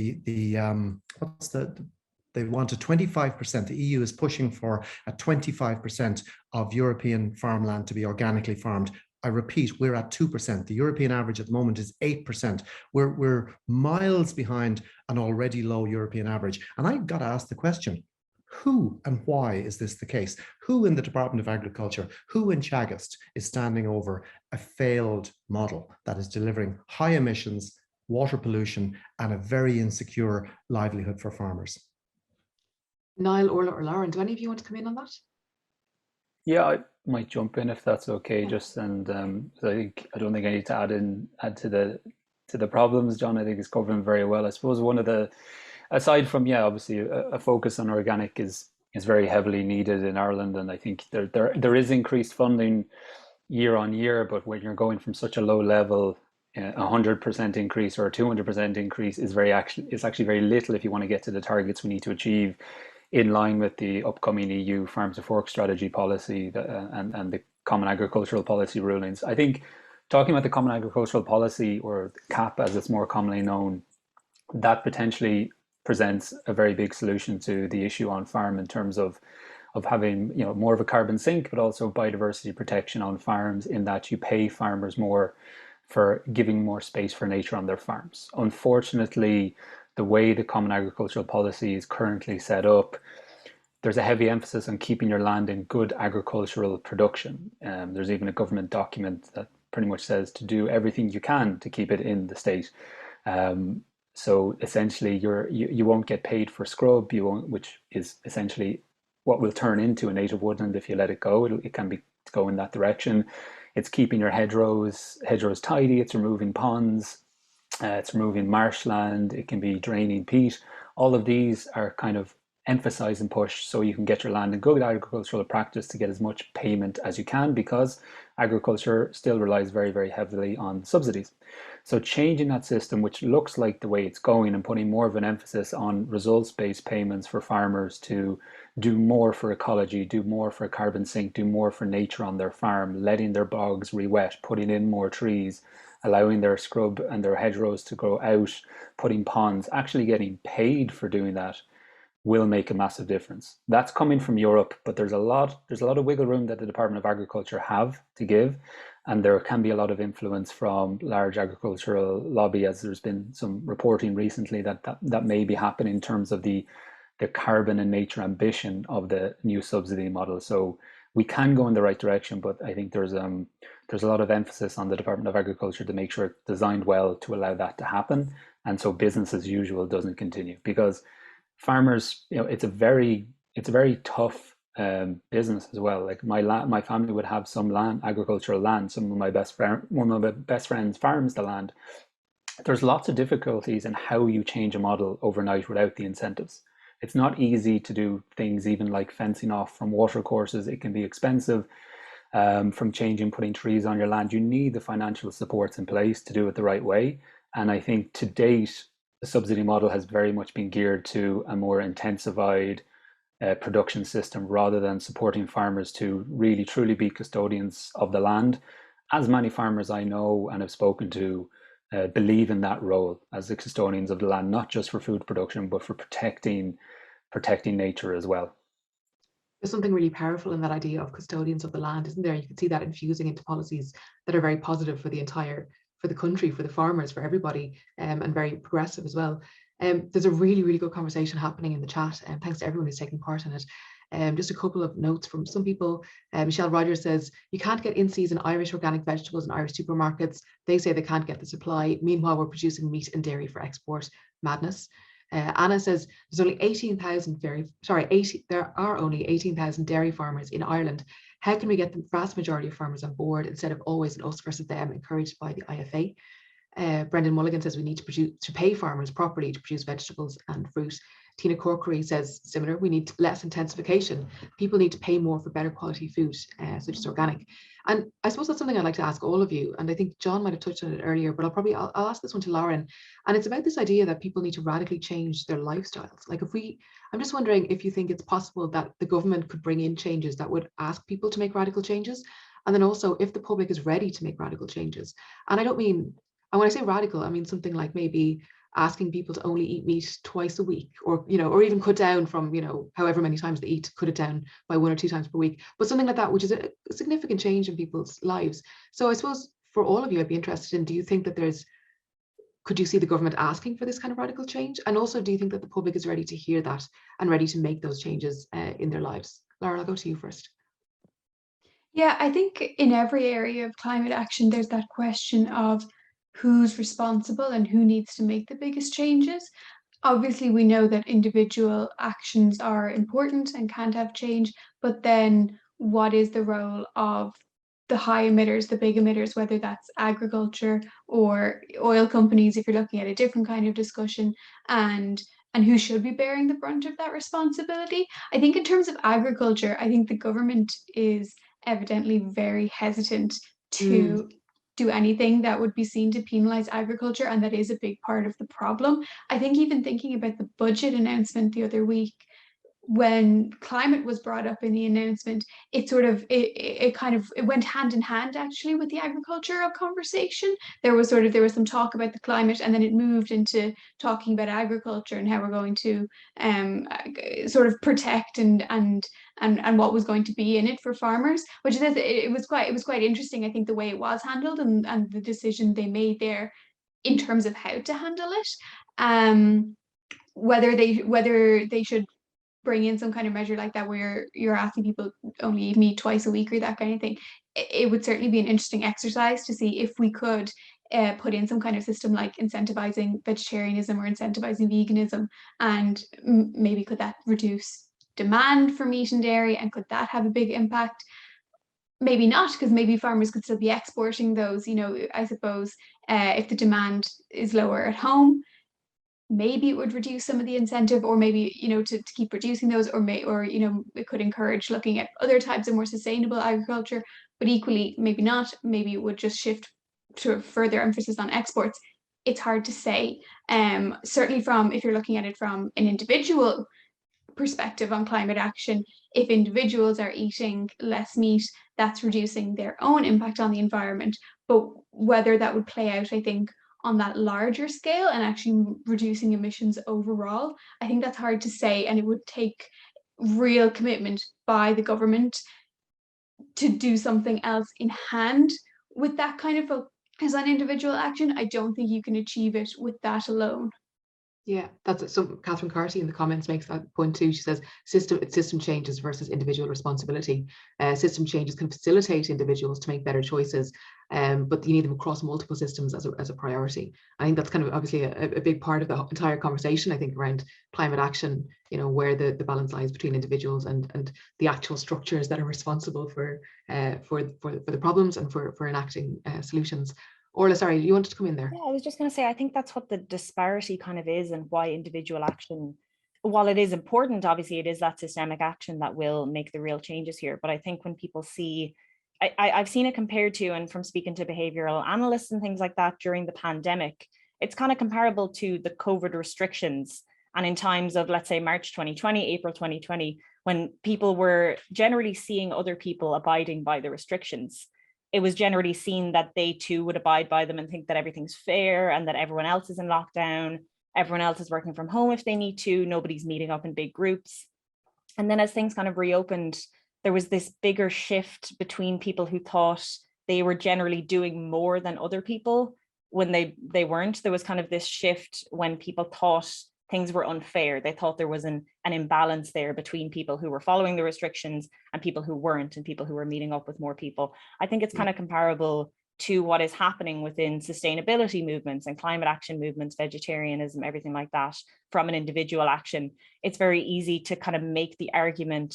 they want a 25%. The EU is pushing for a 25% of European farmland to be organically farmed. I repeat, we're at 2%. The European average at the moment is 8%. We're miles behind an already low European average. And I got to ask the question, who and why is this the case? Who in the Department of Agriculture, who in Teagasc is standing over a failed model that is delivering high emissions, water pollution, and a very insecure livelihood for farmers? Niall, Orla, or Lauren, do any of you want to come in on that? Yeah, I might jump in if that's okay. Just and I don't think I need to add to the problems. John, I think is covering very well. I suppose one of the, aside from obviously a focus on organic is very heavily needed in Ireland, and I think there is increased funding year on year. But when you're going from such a low level, 100% increase or a 200% increase is actually very little if you want to get to the targets we need to achieve, in line with the upcoming EU Farm to Fork strategy policy and the Common Agricultural Policy rulings. I think talking about the Common Agricultural Policy, or CAP as it's more commonly known, that potentially presents a very big solution to the issue on farm in terms of having more of a carbon sink, but also biodiversity protection on farms, in that you pay farmers more for giving more space for nature on their farms. Unfortunately, the way the Common Agricultural Policy is currently set up, there's a heavy emphasis on keeping your land in good agricultural production. There's even a government document that pretty much says to do everything you can to keep it in the state. So essentially, you won't get paid for scrub, which is essentially what will turn into a native woodland if you let it go. It can go in that direction. It's keeping your hedgerows tidy. It's removing ponds. It's removing marshland. It can be draining peat. All of these are kind of emphasise and push so you can get your land in good agricultural practice to get as much payment as you can, because agriculture still relies very, very heavily on subsidies. So changing that system, which looks like the way it's going, and putting more of an emphasis on results-based payments for farmers to do more for ecology, do more for carbon sink, do more for nature on their farm, letting their bogs re-wet, putting in more trees, allowing their scrub and their hedgerows to grow out, putting ponds, actually getting paid for doing that, will make a massive difference. That's coming from Europe, but there's a lot of wiggle room that the Department of Agriculture have to give, and there can be a lot of influence from large agricultural lobby, as there's been some reporting recently that may be happening in terms of the carbon and nature ambition of the new subsidy model. So we can go in the right direction, but I think there's a lot of emphasis on the Department of Agriculture to make sure it's designed well to allow that to happen, and so business as usual doesn't continue. Because farmers, it's a very tough business as well. Like my family would have some land, agricultural land. One of my best friends farms the land, there's lots of difficulties in how you change a model overnight without the incentives. It's not easy to do things even like fencing off from water courses. It can be expensive. From changing, putting trees on your land, you need the financial supports in place to do it the right way. And I think to date, the subsidy model has very much been geared to a more intensified production system rather than supporting farmers to really truly be custodians of the land. As many farmers I know and have spoken to believe in that role as the custodians of the land, not just for food production, but for protecting nature as well. There's something really powerful in that idea of custodians of the land, isn't there? You can see that infusing into policies that are very positive for the country, for the farmers, for everybody, and very progressive as well. There's a really, really good conversation happening in the chat, and thanks to everyone who's taking part in it. Just a couple of notes from some people. Michelle Rogers says, you can't get in-season Irish organic vegetables in Irish supermarkets. They say they can't get the supply. Meanwhile, we're producing meat and dairy for export. Madness. Anna says there are only 18,000 dairy farmers in Ireland. How can we get the vast majority of farmers on board instead of always an us versus them, encouraged by the IFA? Brendan Mulligan says we need to pay farmers properly to produce vegetables and fruit. Tina Corkery says similar, we need less intensification. People need to pay more for better quality food, such as organic. And I suppose that's something I'd like to ask all of you. And I think John might have touched on it earlier, but I'll ask this one to Lauren. And it's about this idea that people need to radically change their lifestyles. Like I'm just wondering if you think it's possible that the government could bring in changes that would ask people to make radical changes. And then also if the public is ready to make radical changes. And when I say radical, I mean something like maybe asking people to only eat meat twice a week, or even cut down from, however many times they eat, cut it down by 1 or 2 times per week, but something like that, which is a significant change in people's lives. So I suppose for all of you, I'd be interested in, do you think that could you see the government asking for this kind of radical change? And also, do you think that the public is ready to hear that and ready to make those changes in their lives? Laura, I'll go to you first. Yeah, I think in every area of climate action, there's that question of who's responsible and who needs to make the biggest changes. Obviously, we know that individual actions are important and can't have change, but then what is the role of the high emitters, the big emitters, whether that's agriculture or oil companies, if you're looking at a different kind of discussion, and who should be bearing the brunt of that responsibility? I think in terms of agriculture, I think the government is evidently very hesitant to do anything that would be seen to penalize agriculture, and that is a big part of the problem. I think even thinking about the budget announcement the other week, when climate was brought up in the announcement, it went hand in hand actually with the agricultural conversation. There was some talk about the climate, and then it moved into talking about agriculture and how we're going to sort of protect and what was going to be in it for farmers, which it was quite interesting, I think, the way it was handled and the decision they made there in terms of how to handle it. Whether they should bring in some kind of measure like that where you're asking people only eat meat twice a week or that kind of thing, it would certainly be an interesting exercise to see if we could put in some kind of system like incentivizing vegetarianism or incentivizing veganism, and maybe could that reduce demand for meat and dairy, and could that have a big impact? Maybe not, because maybe farmers could still be exporting those. I suppose if the demand is lower at home, maybe it would reduce some of the incentive, or maybe to keep producing those, or it could encourage looking at other types of more sustainable agriculture. But equally, maybe not. Maybe it would just shift to further emphasis on exports. It's hard to say. Certainly, if you're looking at it from an individual perspective on climate action, if individuals are eating less meat, that's reducing their own impact on the environment. But whether that would play out, I think, on that larger scale and actually reducing emissions overall, I think that's hard to say, and it would take real commitment by the government to do something else in hand with that kind of focus on individual action. I don't think you can achieve it with that alone. Yeah, that's it. So Catherine Carty in the comments makes that point too. She says system changes versus individual responsibility. System changes can facilitate individuals to make better choices, but you need them across multiple systems as a priority. I think that's kind of obviously a big part of the entire conversation, I think, around climate action, where the balance lies between individuals and the actual structures that are responsible for the problems and for enacting solutions. Orla, sorry, you wanted to come in there. Yeah, I was just going to say, I think that's what the disparity kind of is, and why individual action, while it is important, obviously it is that systemic action that will make the real changes here. But I think when people see, I've seen it compared to, and from speaking to behavioral analysts and things like that during the pandemic, it's kind of comparable to the COVID restrictions. And in times of, let's say, March 2020, April 2020, when people were generally seeing other people abiding by the restrictions, it was generally seen that they too would abide by them and think that everything's fair and that everyone else is in lockdown, everyone else is working from home if they need to, nobody's meeting up in big groups. And then as things kind of reopened, there was this bigger shift between people who thought they were generally doing more than other people when they weren't. There was kind of this shift when people thought things were unfair. They thought there was an imbalance there between people who were following the restrictions and people who weren't, and people who were meeting up with more people. I think it's kind of comparable to what is happening within sustainability movements and climate action movements, vegetarianism, everything like that, from an individual action. It's very easy to kind of make the argument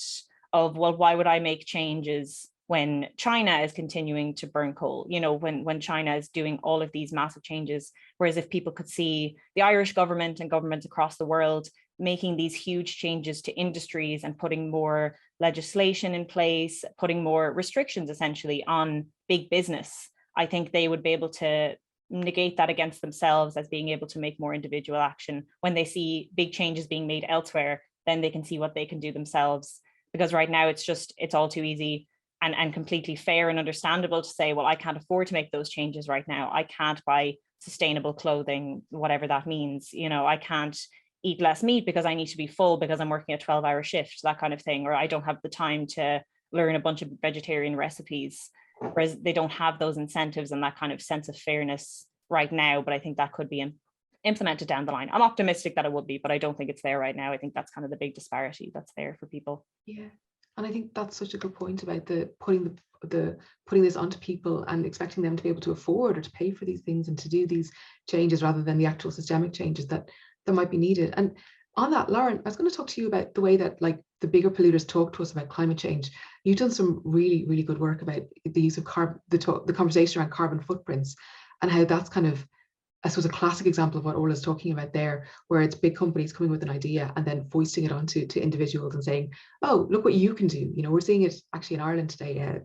of, well, why would I make changes when China is continuing to burn coal, you know, when China is doing all of these massive changes. Whereas if people could see the Irish government and governments across the world making these huge changes to industries and putting more legislation in place, putting more restrictions essentially on big business, I think they would be able to negate that against themselves as being able to make more individual action. When they see big changes being made elsewhere, then they can see what they can do themselves. Because right now it's all too easy and completely fair and understandable to say, well, I can't afford to make those changes right now. I can't buy sustainable clothing, whatever that means. You know, I can't eat less meat because I need to be full because I'm working a 12-hour shift, that kind of thing. Or I don't have the time to learn a bunch of vegetarian recipes. Whereas they don't have those incentives and that kind of sense of fairness right now. But I think that could be implemented down the line. I'm optimistic that it would be, but I don't think it's there right now. I think that's kind of the big disparity that's there for people. Yeah. And I think that's such a good point about putting this onto people and expecting them to be able to afford or to pay for these things and to do these changes rather than the actual systemic changes that might be needed. And on that, Lauren, I was going to talk to you about the way that like the bigger polluters talk to us about climate change. You've done some really, really good work about the use of the conversation around carbon footprints and how that's kind of, I suppose, a classic example of what Orla's talking about there, where it's big companies coming with an idea and then foisting it onto individuals and saying, oh, look what you can do. You know, we're seeing it actually in Ireland today.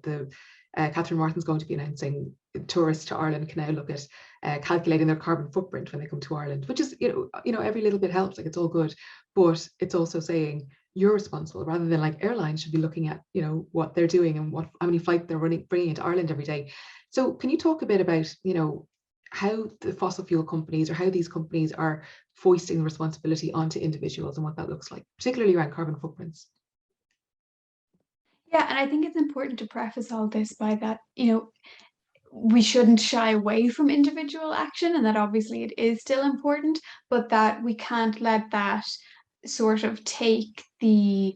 Catherine Martin's going to be announcing tourists to Ireland can now look at calculating their carbon footprint when they come to Ireland, which is, you know, every little bit helps, like it's all good. But it's also saying you're responsible, rather than like airlines should be looking at, you know, what they're doing and how many flights they're bringing into Ireland every day. So can you talk a bit about, you know, how the fossil fuel companies or how these companies are foisting responsibility onto individuals and what that looks like, particularly around carbon footprints? Yeah, and I think it's important to preface all this by that, you know, we shouldn't shy away from individual action, and that obviously it is still important, but that we can't let that sort of take the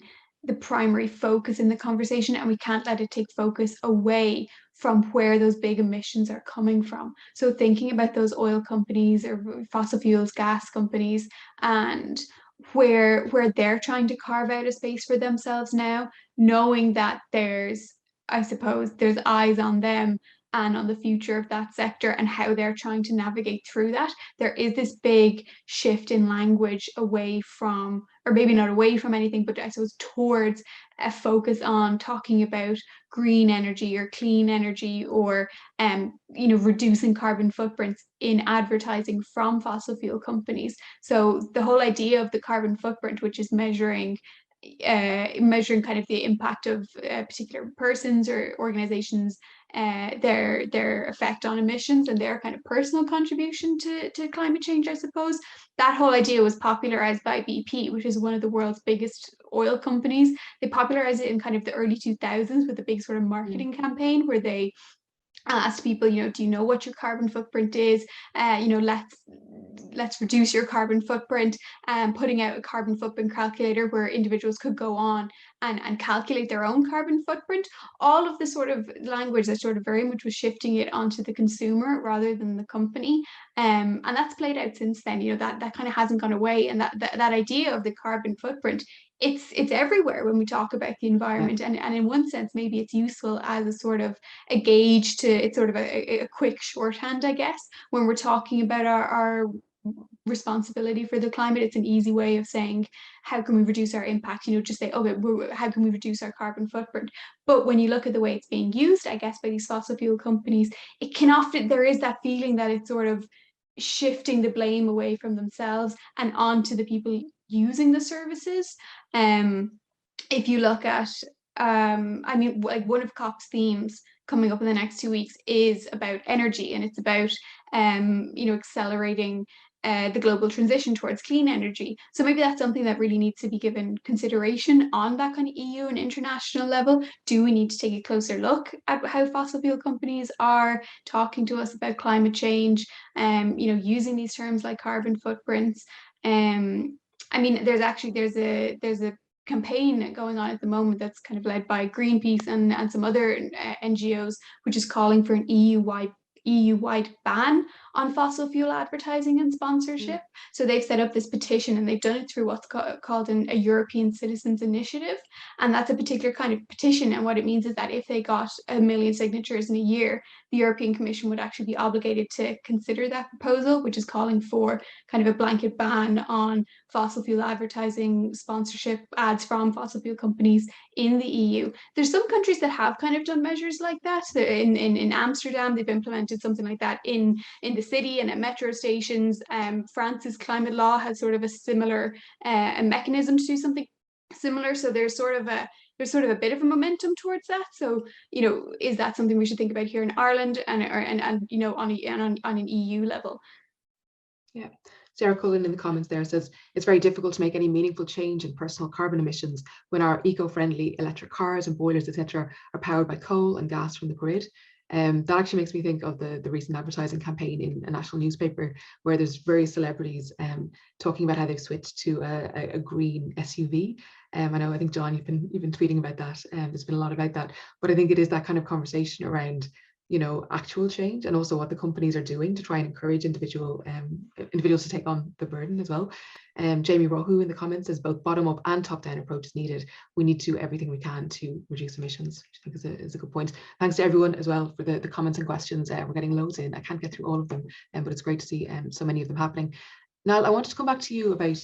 primary focus in the conversation, and we can't let it take focus away from where those big emissions are coming from. So thinking about those oil companies or fossil fuels, gas companies, and where they're trying to carve out a space for themselves now, knowing that there's eyes on them and on the future of that sector and how they're trying to navigate through that. There is this big shift in language away from, or maybe not away from anything, but I suppose towards a focus on talking about green energy or clean energy or you know, reducing carbon footprints in advertising from fossil fuel companies. So the whole idea of the carbon footprint, which is measuring kind of the impact of particular persons or organizations, their effect on emissions and their kind of personal contribution to climate change, I suppose. That whole idea was popularized by BP, which is one of the world's biggest oil companies. They popularized it in kind of the early 2000s with a big sort of marketing campaign where they asked people, you know, do you know what your carbon footprint is? You know, let's reduce your carbon footprint, and putting out a carbon footprint calculator where individuals could go on and calculate their own carbon footprint. All of the sort of language that sort of very much was shifting it onto the consumer rather than the company. And that's played out since then. You know, that kind of hasn't gone away. And that idea of the carbon footprint it's everywhere when we talk about the environment, and in one sense maybe it's useful as a sort of a gauge to, it's sort of a quick shorthand, I guess, when we're talking about our responsibility for the climate. It's an easy way of saying, how can we reduce our impact? Just say, okay, how can we reduce our carbon footprint? But when you look at the way it's being used, I guess, by these fossil fuel companies, it can often, there is that feeling that it's sort of shifting the blame away from themselves and onto the people using the services. If you look at, I mean, like one of COP's themes coming up in the next 2 weeks is about energy, and it's about accelerating the global transition towards clean energy. So maybe that's something that really needs to be given consideration on that kind of EU and international level. Do we need to take a closer look at how fossil fuel companies are talking to us about climate change, using these terms like carbon footprints? I mean, there's a campaign going on at the moment that's kind of led by Greenpeace and some other NGOs, which is calling for an EU-wide ban on fossil fuel advertising and sponsorship. So they've set up this petition, and they've done it through what's called a European Citizens Initiative. And that's a particular kind of petition. And what it means is that if they got 1 million signatures in a year, the European Commission would actually be obligated to consider that proposal, which is calling for kind of a blanket ban on fossil fuel advertising, sponsorship, ads from fossil fuel companies in the EU. There's some countries that have kind of done measures like that. In Amsterdam, they've implemented something like that in the city and at metro stations. France's climate law has sort of a similar a mechanism to do something similar. So there's sort of a bit of a momentum towards that. So, is that something we should think about here in Ireland and on an EU level? Yeah. Sarah Cullen in the comments there says, it's very difficult to make any meaningful change in personal carbon emissions when our eco-friendly electric cars and boilers, etc., are powered by coal and gas from the grid. That actually makes me think of the recent advertising campaign in a national newspaper, where there's various celebrities talking about how they've switched to a green SUV. I think, John, you've been tweeting about that. There's been a lot about that, but I think it is that kind of conversation around actual change, and also what the companies are doing to try and encourage individuals to take on the burden as well. Jamie Rohu in the comments says both bottom-up and top-down approach is needed. We need to do everything we can to reduce emissions, which I think is a good point. Thanks to everyone as well for the comments and questions. We're getting loads in. I can't get through all of them, but it's great to see so many of them happening. Niall, I wanted to come back to you about,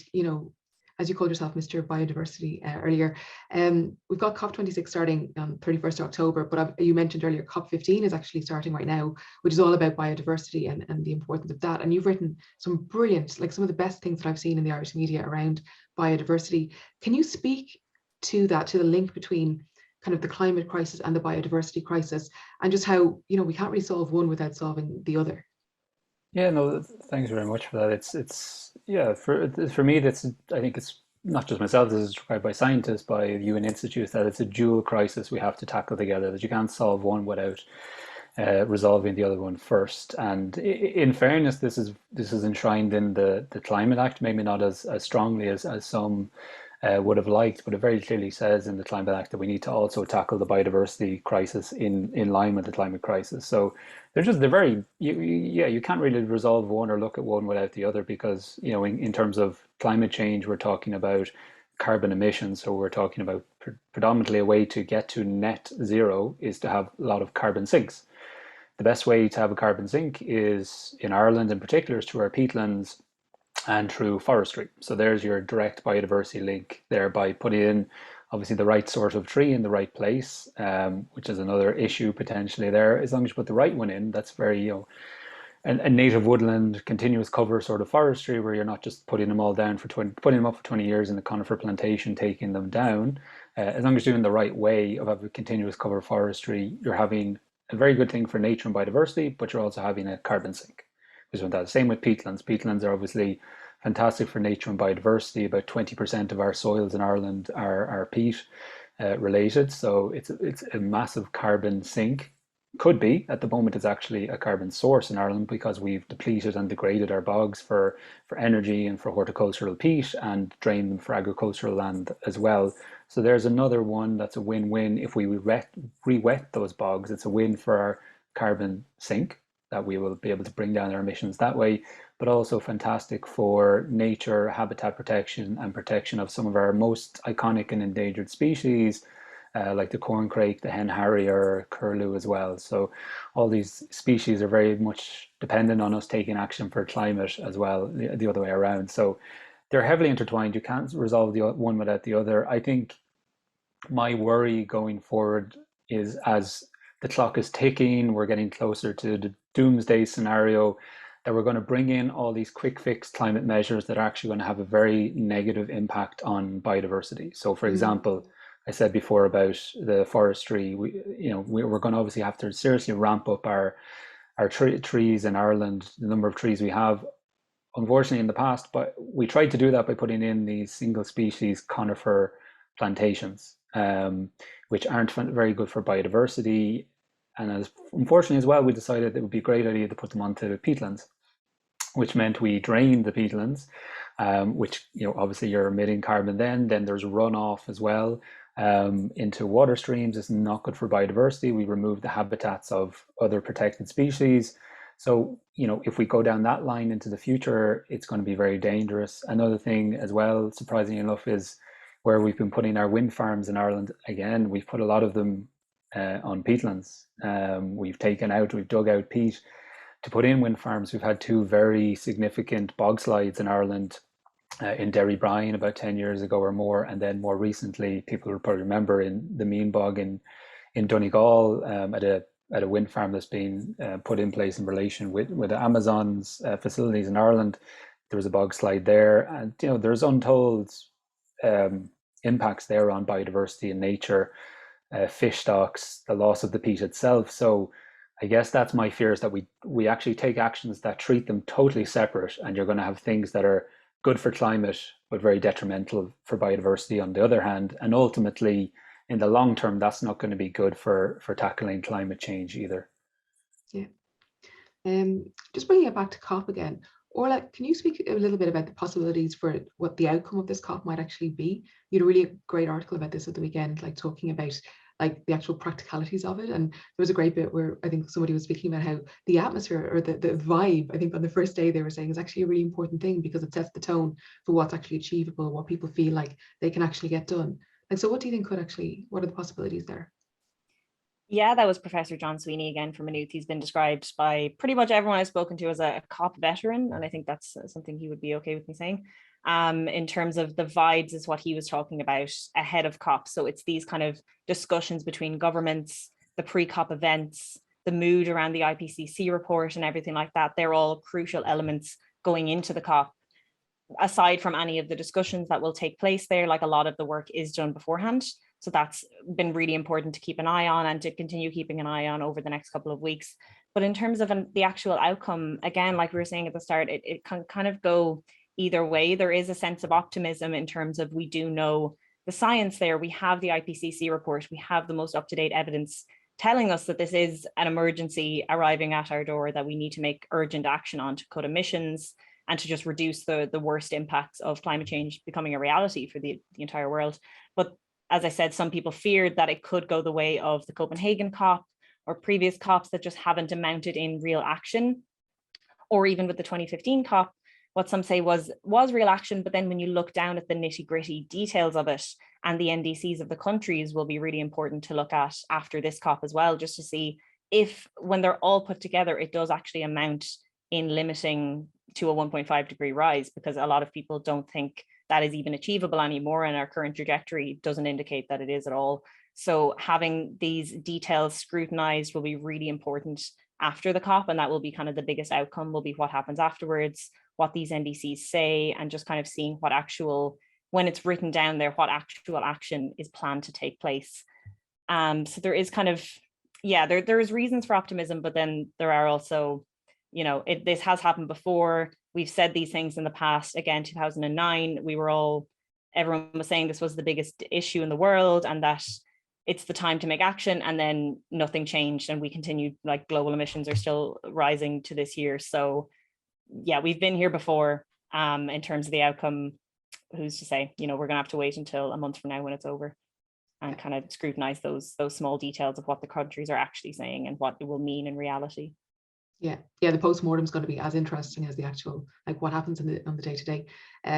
as you called yourself, Mr. Biodiversity earlier. We've got COP26 starting on 31st of October, but you mentioned earlier COP15 is actually starting right now, which is all about biodiversity and the importance of that. And you've written some brilliant, like some of the best things that I've seen in the Irish media around biodiversity. Can you speak to that, to the link between kind of the climate crisis and the biodiversity crisis, and just how, we can't really solve one without solving the other? Yeah, no, thanks very much for that. For me, I think it's not just myself, this is described by scientists, by UN institutes, that it's a dual crisis we have to tackle together, that you can't solve one without resolving the other one first. And in fairness, this is enshrined in the Climate Act, maybe not as strongly as some would have liked, but it very clearly says in the Climate Act that we need to also tackle the biodiversity crisis in line with the climate crisis. So you can't really resolve one or look at one without the other, because in terms of climate change, we're talking about carbon emissions. So we're talking about predominantly a way to get to net zero is to have a lot of carbon sinks. The best way to have a carbon sink is, in Ireland in particular, is through our peatlands and through forestry. So there's your direct biodiversity link there, by putting in obviously the right sort of tree in the right place, which is another issue potentially there. As long as you put the right one in, that's very, a native woodland, continuous cover sort of forestry, where you're not just putting them all down putting them up for 20 years in a conifer plantation, taking them down. As long as you're doing the right way of having continuous cover forestry, you're having a very good thing for nature and biodiversity, but you're also having a carbon sink. Same with peatlands. Peatlands are obviously fantastic for nature and biodiversity. About 20% of our soils in Ireland are peat related, so it's a massive carbon sink. Could be, at the moment, it's actually a carbon source in Ireland, because we've depleted and degraded our bogs for energy and for horticultural peat, and drained them for agricultural land as well. So there's another one that's a win-win. If we re-wet those bogs, it's a win for our carbon sink, that we will be able to bring down our emissions that way, but also fantastic for nature, habitat protection, and protection of some of our most iconic and endangered species, like the corncrake, the hen harrier, curlew as well. So all these species are very much dependent on us taking action for climate as well, the other way around. So they're heavily intertwined. You can't resolve the one without the other. I think my worry going forward is, as the clock is ticking, we're getting closer to the doomsday scenario, that we're going to bring in all these quick fix climate measures that are actually going to have a very negative impact on biodiversity. So for example, I said before about the forestry, we're going to obviously have to seriously ramp up our trees in Ireland, the number of trees we have, unfortunately, in the past, but we tried to do that by putting in these single species conifer plantations, which aren't very good for biodiversity. And unfortunately as well, we decided it would be a great idea to put them onto peatlands, which meant we drained the peatlands, which, obviously you're emitting carbon then there's runoff as well into water streams. It's not good for biodiversity. We removed the habitats of other protected species. So, if we go down that line into the future, it's going to be very dangerous. Another thing as well, surprisingly enough, is where we've been putting our wind farms in Ireland. Again, we've put a lot of them on peatlands. We've dug out peat to put in wind farms. We've had two very significant bog slides in Ireland, in Derry Bryan about 10 years ago or more, and then more recently, people will probably remember, in the Mean Bog in Donegal, at a wind farm that's been put in place in relation with the Amazon's facilities in Ireland. There was a bog slide there, and there's untold impacts there on biodiversity and nature, fish stocks, the loss of the peat itself. So I guess that's my fear, is that we actually take actions that treat them totally separate, and you're going to have things that are good for climate but very detrimental for biodiversity on the other hand. And ultimately, in the long term, that's not going to be good for tackling climate change either. Yeah. Just bringing it back to COP again, Orla, can you speak a little bit about the possibilities for what the outcome of this COP might actually be? You had a really great article about this at the weekend, like talking about like the actual practicalities of it. And there was a great bit where I think somebody was speaking about how the atmosphere or the vibe, I think on the first day they were saying, is actually a really important thing, because it sets the tone for what's actually achievable, what people feel like they can actually get done. Like, so what do you think what are the possibilities there? Yeah, that was Professor John Sweeney again from Maynooth. He's been described by pretty much everyone I've spoken to as a COP veteran, and I think that's something he would be okay with me saying. In terms of the vibes is what he was talking about ahead of COP. So it's these kind of discussions between governments, the pre-COP events, the mood around the IPCC report and everything like that. They're all crucial elements going into the COP. Aside from any of the discussions that will take place there, like a lot of the work is done beforehand. So that's been really important to keep an eye on and to continue keeping an eye on over the next couple of weeks. But in terms of the actual outcome, again, like we were saying at the start, it can kind of go either way. There is a sense of optimism in terms of we do know the science there. We have the IPCC report. We have the most up-to-date evidence telling us that this is an emergency arriving at our door that we need to make urgent action on to cut emissions and to just reduce the worst impacts of climate change becoming a reality for the entire world. But as I said, some people feared that it could go the way of the Copenhagen COP or previous COPs that just haven't amounted in real action, or even with the 2015 COP, what some say was real action, but then when you look down at the nitty-gritty details of it, and the NDCs of the countries will be really important to look at after this COP as well, just to see if, when they're all put together, it does actually amount in limiting to a 1.5 degree rise, because a lot of people don't think that is even achievable anymore, and our current trajectory doesn't indicate that it is at all. So having these details scrutinized will be really important after the COP, and that will be kind of the biggest outcome, will be what happens afterwards, what these NDCs say, and just kind of seeing what actual, when it's written down there, what actual action is planned to take place. So there is kind of, there is reasons for optimism, but then there are also, this has happened before. We've said these things in the past. Again, 2009, everyone was saying this was the biggest issue in the world and that it's the time to make action, and then nothing changed and we continued, like global emissions are still rising to this year. So yeah, we've been here before. In terms of the outcome, who's to say? We're gonna have to wait until a month from now when it's over and kind of scrutinize those small details of what the countries are actually saying and what it will mean in reality. Yeah, the post-mortem is going to be as interesting as the actual, like what happens on the day-to-day.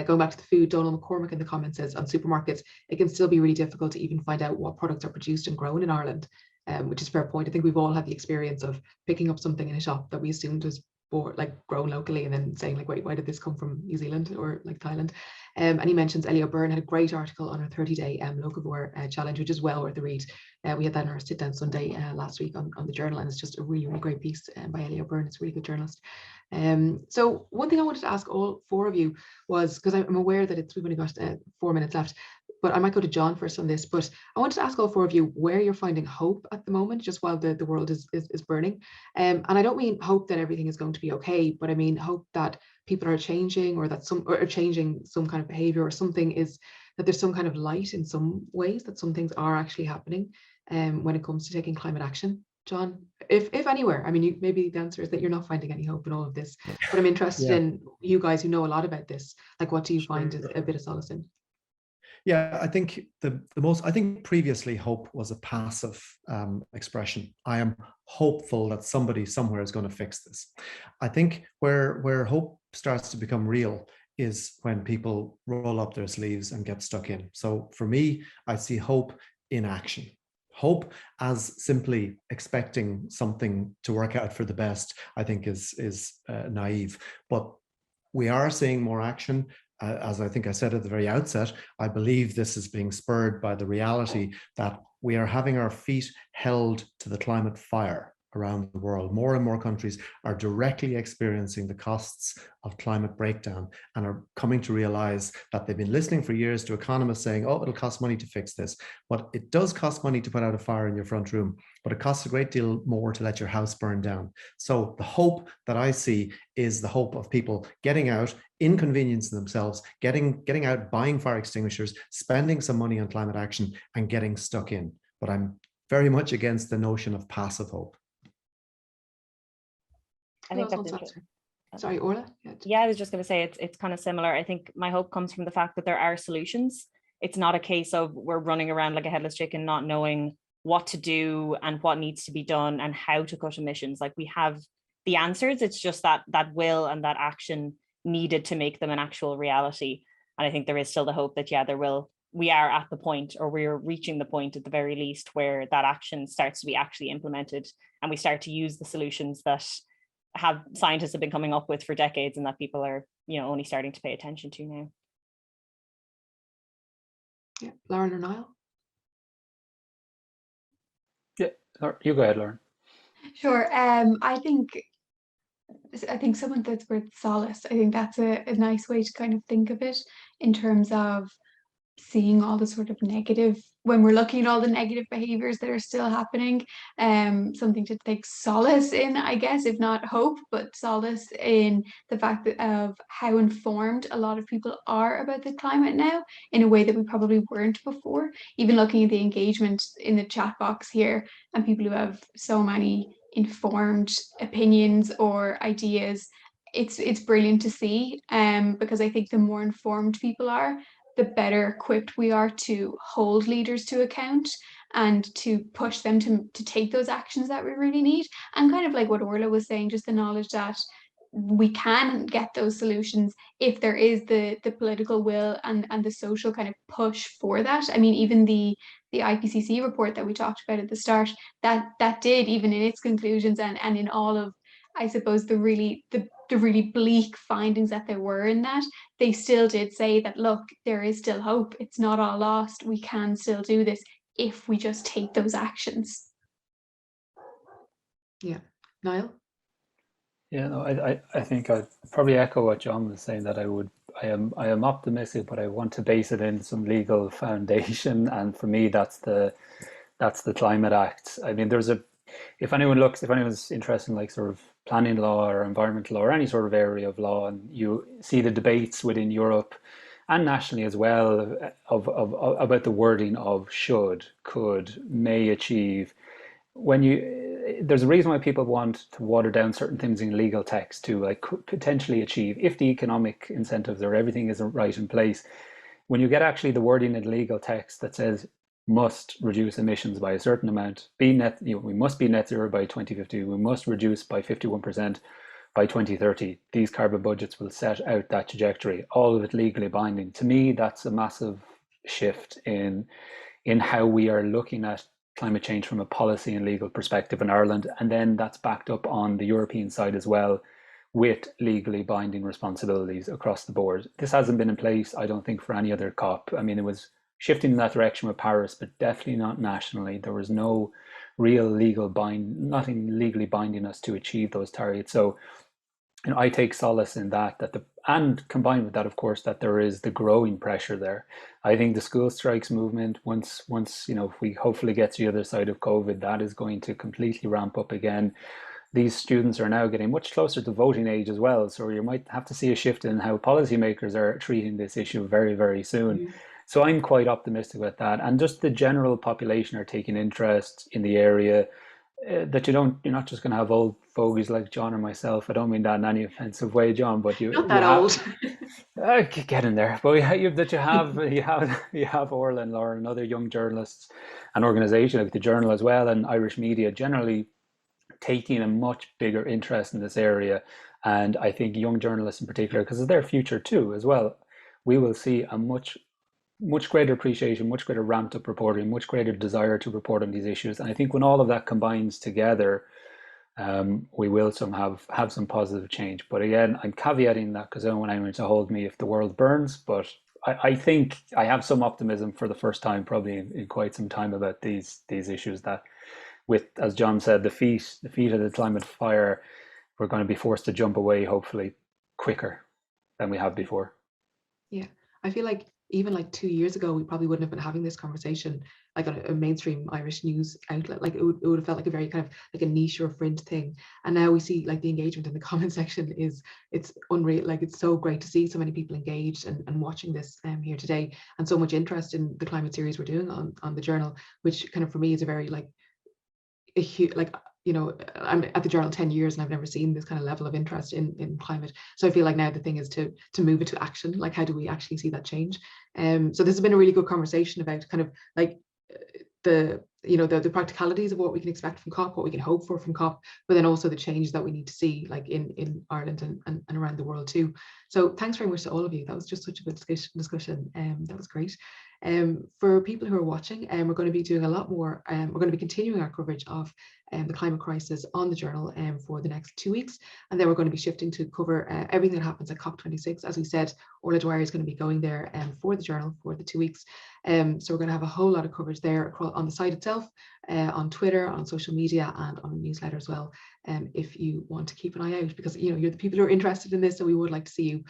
Going back to the food, Donald McCormick in the comments says on supermarkets, it can still be really difficult to even find out what products are produced and grown in Ireland, which is a fair point. I think we've all had the experience of picking up something in a shop that we assumed was grown locally, and then saying like, wait, why did this come from New Zealand or like Thailand? And he mentions Ellie O'Byrne had a great article on her 30-day locavore challenge, which is well worth a read. We had that in our sit down Sunday last week on the journal, and it's just a really, really great piece by Ellie O'Byrne. It's a really good journalist. So one thing I wanted to ask all four of you was, because I'm aware that we've only got 4 minutes left, but I might go to John first on this, but I wanted to ask all four of you where you're finding hope at the moment, just while the world is burning. And I don't mean hope that everything is going to be okay, but I mean hope that people are changing, or that are changing some kind of behavior, or something is, that there's some kind of light in some ways, that some things are actually happening when it comes to taking climate action. John, if anywhere, I mean, maybe the answer is that you're not finding any hope in all of this, but I'm interested in you guys who know a lot about this. Like, what do you find is a bit of solace in? Yeah, I think I think previously hope was a passive expression. I am hopeful that somebody somewhere is going to fix this. I think where hope starts to become real is when people roll up their sleeves and get stuck in. So for me, I see hope in action. Hope as simply expecting something to work out for the best, I think is naive. But we are seeing more action. As I think I said at the very outset, I believe this is being spurred by the reality that we are having our feet held to the climate fire around the world. More and more countries are directly experiencing the costs of climate breakdown and are coming to realize that they've been listening for years to economists saying, oh, it'll cost money to fix this. But it does cost money to put out a fire in your front room, but it costs a great deal more to let your house burn down. So the hope that I see is the hope of people getting out, inconveniencing themselves, getting out, buying fire extinguishers, spending some money on climate action, and getting stuck in. But I'm very much against the notion of passive hope. I think that's interesting. Sorry, Orla? Yeah, I was just going to say it's kind of similar. I think my hope comes from the fact that there are solutions. It's not a case of we're running around like a headless chicken, not knowing what to do and what needs to be done and how to cut emissions. Like, we have the answers. It's just that will and that action needed to make them an actual reality. And I think there is still the hope that, we are at the point, or we're reaching the point at the very least, where that action starts to be actually implemented, and we start to use the solutions that scientists have been coming up with for decades, and that people are, only starting to pay attention to now. Yeah, Lauren or Niall? Yeah, you go ahead, Lauren. Sure. I think someone that's worth solace. I think that's a nice way to kind of think of it, in terms of seeing all the sort of negative, when we're looking at all the negative behaviors that are still happening, something to take solace in, I guess, if not hope, but solace in the fact of how informed a lot of people are about the climate now, in a way that we probably weren't before. Even looking at the engagement in the chat box here, and people who have so many informed opinions or ideas, it's brilliant to see, because I think the more informed people are, the better equipped we are to hold leaders to account and to push them to take those actions that we really need. And kind of like what Orla was saying, just the knowledge that we can get those solutions if there is the political will and the social kind of push for that. I mean, even the IPCC report that we talked about at the start, that did, even in its conclusions and in all of, I suppose, the really bleak findings that there were in that, they still did say that, look, there is still hope. It's not all lost. We can still do this if we just take those actions. Yeah. Niall? Yeah, no, I think I'd probably echo what John was saying, that I am optimistic, but I want to base it in some legal foundation. And for me, that's the Climate Act. I mean, if anyone's interested in like sort of planning law or environmental law or any sort of area of law, and you see the debates within Europe and nationally as well about the wording of should, could, may achieve, there's a reason why people want to water down certain things in legal text to like potentially achieve, if the economic incentives or everything isn't right in place. When you get actually the wording in legal text that says must reduce emissions by a certain amount, we must be net zero by 2050, we must reduce by 51% by 2030. These carbon budgets will set out that trajectory, all of it legally binding. To me, that's a massive shift in how we are looking at climate change from a policy and legal perspective in Ireland. And then that's backed up on the European side as well, with legally binding responsibilities across the board. This hasn't been in place, I don't think, for any other COP. I mean, it was shifting in that direction with Paris, but definitely not nationally. There was no real nothing legally binding us to achieve those targets. So, I take solace in that and combined with that, of course, that there is the growing pressure there. I think the school strikes movement, once if we hopefully get to the other side of COVID, that is going to completely ramp up again. These students are now getting much closer to voting age as well. So you might have to see a shift in how policymakers are treating this issue very, very soon. Mm-hmm. So I'm quite optimistic about that. And just the general population are taking interest in the area. That you're not just going to have old fogies like John or myself. I don't mean that in any offensive way, John, but not that old. Get in there. But you have Orla and Laura and other young journalists and organisations like the Journal as well, and Irish media generally taking a much bigger interest in this area. And I think young journalists in particular, because it's their future too as well, we will see a much greater appreciation, much greater ramped up reporting, much greater desire to report on these issues. And I think when all of that combines together, we will have some positive change. But again, I'm caveating that because I don't want anyone to hold me if the world burns. But I think I have some optimism for the first time probably in quite some time about these issues that, with, as John said, the feet of the climate fire, we're going to be forced to jump away hopefully quicker than we have before. Yeah, I feel like even like 2 years ago, we probably wouldn't have been having this conversation like on a mainstream Irish news outlet. Like it would have felt like a very kind of like a niche or fringe thing. And now we see like the engagement in the comment section it's unreal. Like it's so great to see so many people engaged and watching this here today, and so much interest in the climate series we're doing on the Journal, which kind of for me is a very like a huge, like, I'm at the Journal 10 years and I've never seen this kind of level of interest in climate. So I feel like now the thing is to move it to action. Like, how do we actually see that change? So this has been a really good conversation about kind of like the practicalities of what we can expect from COP, what we can hope for from COP, but then also the change that we need to see like in Ireland and around the world too. So thanks very much to all of you. That was just such a good discussion. That was great. For people who are watching, we're going to be doing a lot more. We're going to be continuing our coverage of the climate crisis on the Journal for the next 2 weeks, and then we're going to be shifting to cover everything that happens at COP26. As we said, Orla Dwyer is going to be going there for the Journal for the 2 weeks. So we're going to have a whole lot of coverage there on the site itself, on Twitter, on social media, and on a newsletter as well. If you want to keep an eye out, because you're the people who are interested in this, so we would like to see you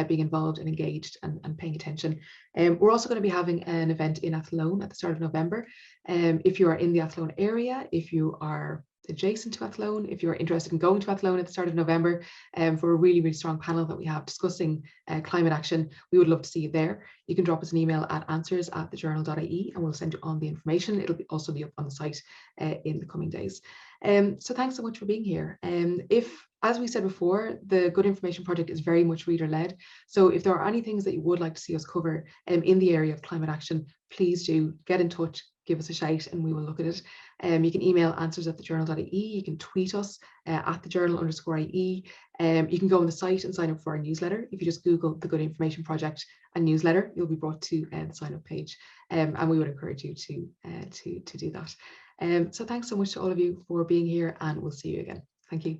being involved and engaged and paying attention. We're also going to be having an event in Athlone at the start of November. If you are in the Athlone area, if you are adjacent to Athlone, if you're interested in going to Athlone at the start of November for a really, really strong panel that we have discussing climate action, we would love to see you there. You can drop us an email at answers@thejournal.ie and we'll send you on the information. It'll also be up on the site in the coming days. So thanks so much for being here. As we said before, the Good Information Project is very much reader-led. So if there are any things that you would like to see us cover in the area of climate action, please do get in touch, give us a shout, and we will look at it. You can email answers@thejournal.ie. You can tweet us at thejournal_IE. You can go on the site and sign up for our newsletter. If you just Google the Good Information Project and newsletter, you'll be brought to the sign up page. And we would encourage you to do that. So thanks so much to all of you for being here, and we'll see you again. Thank you.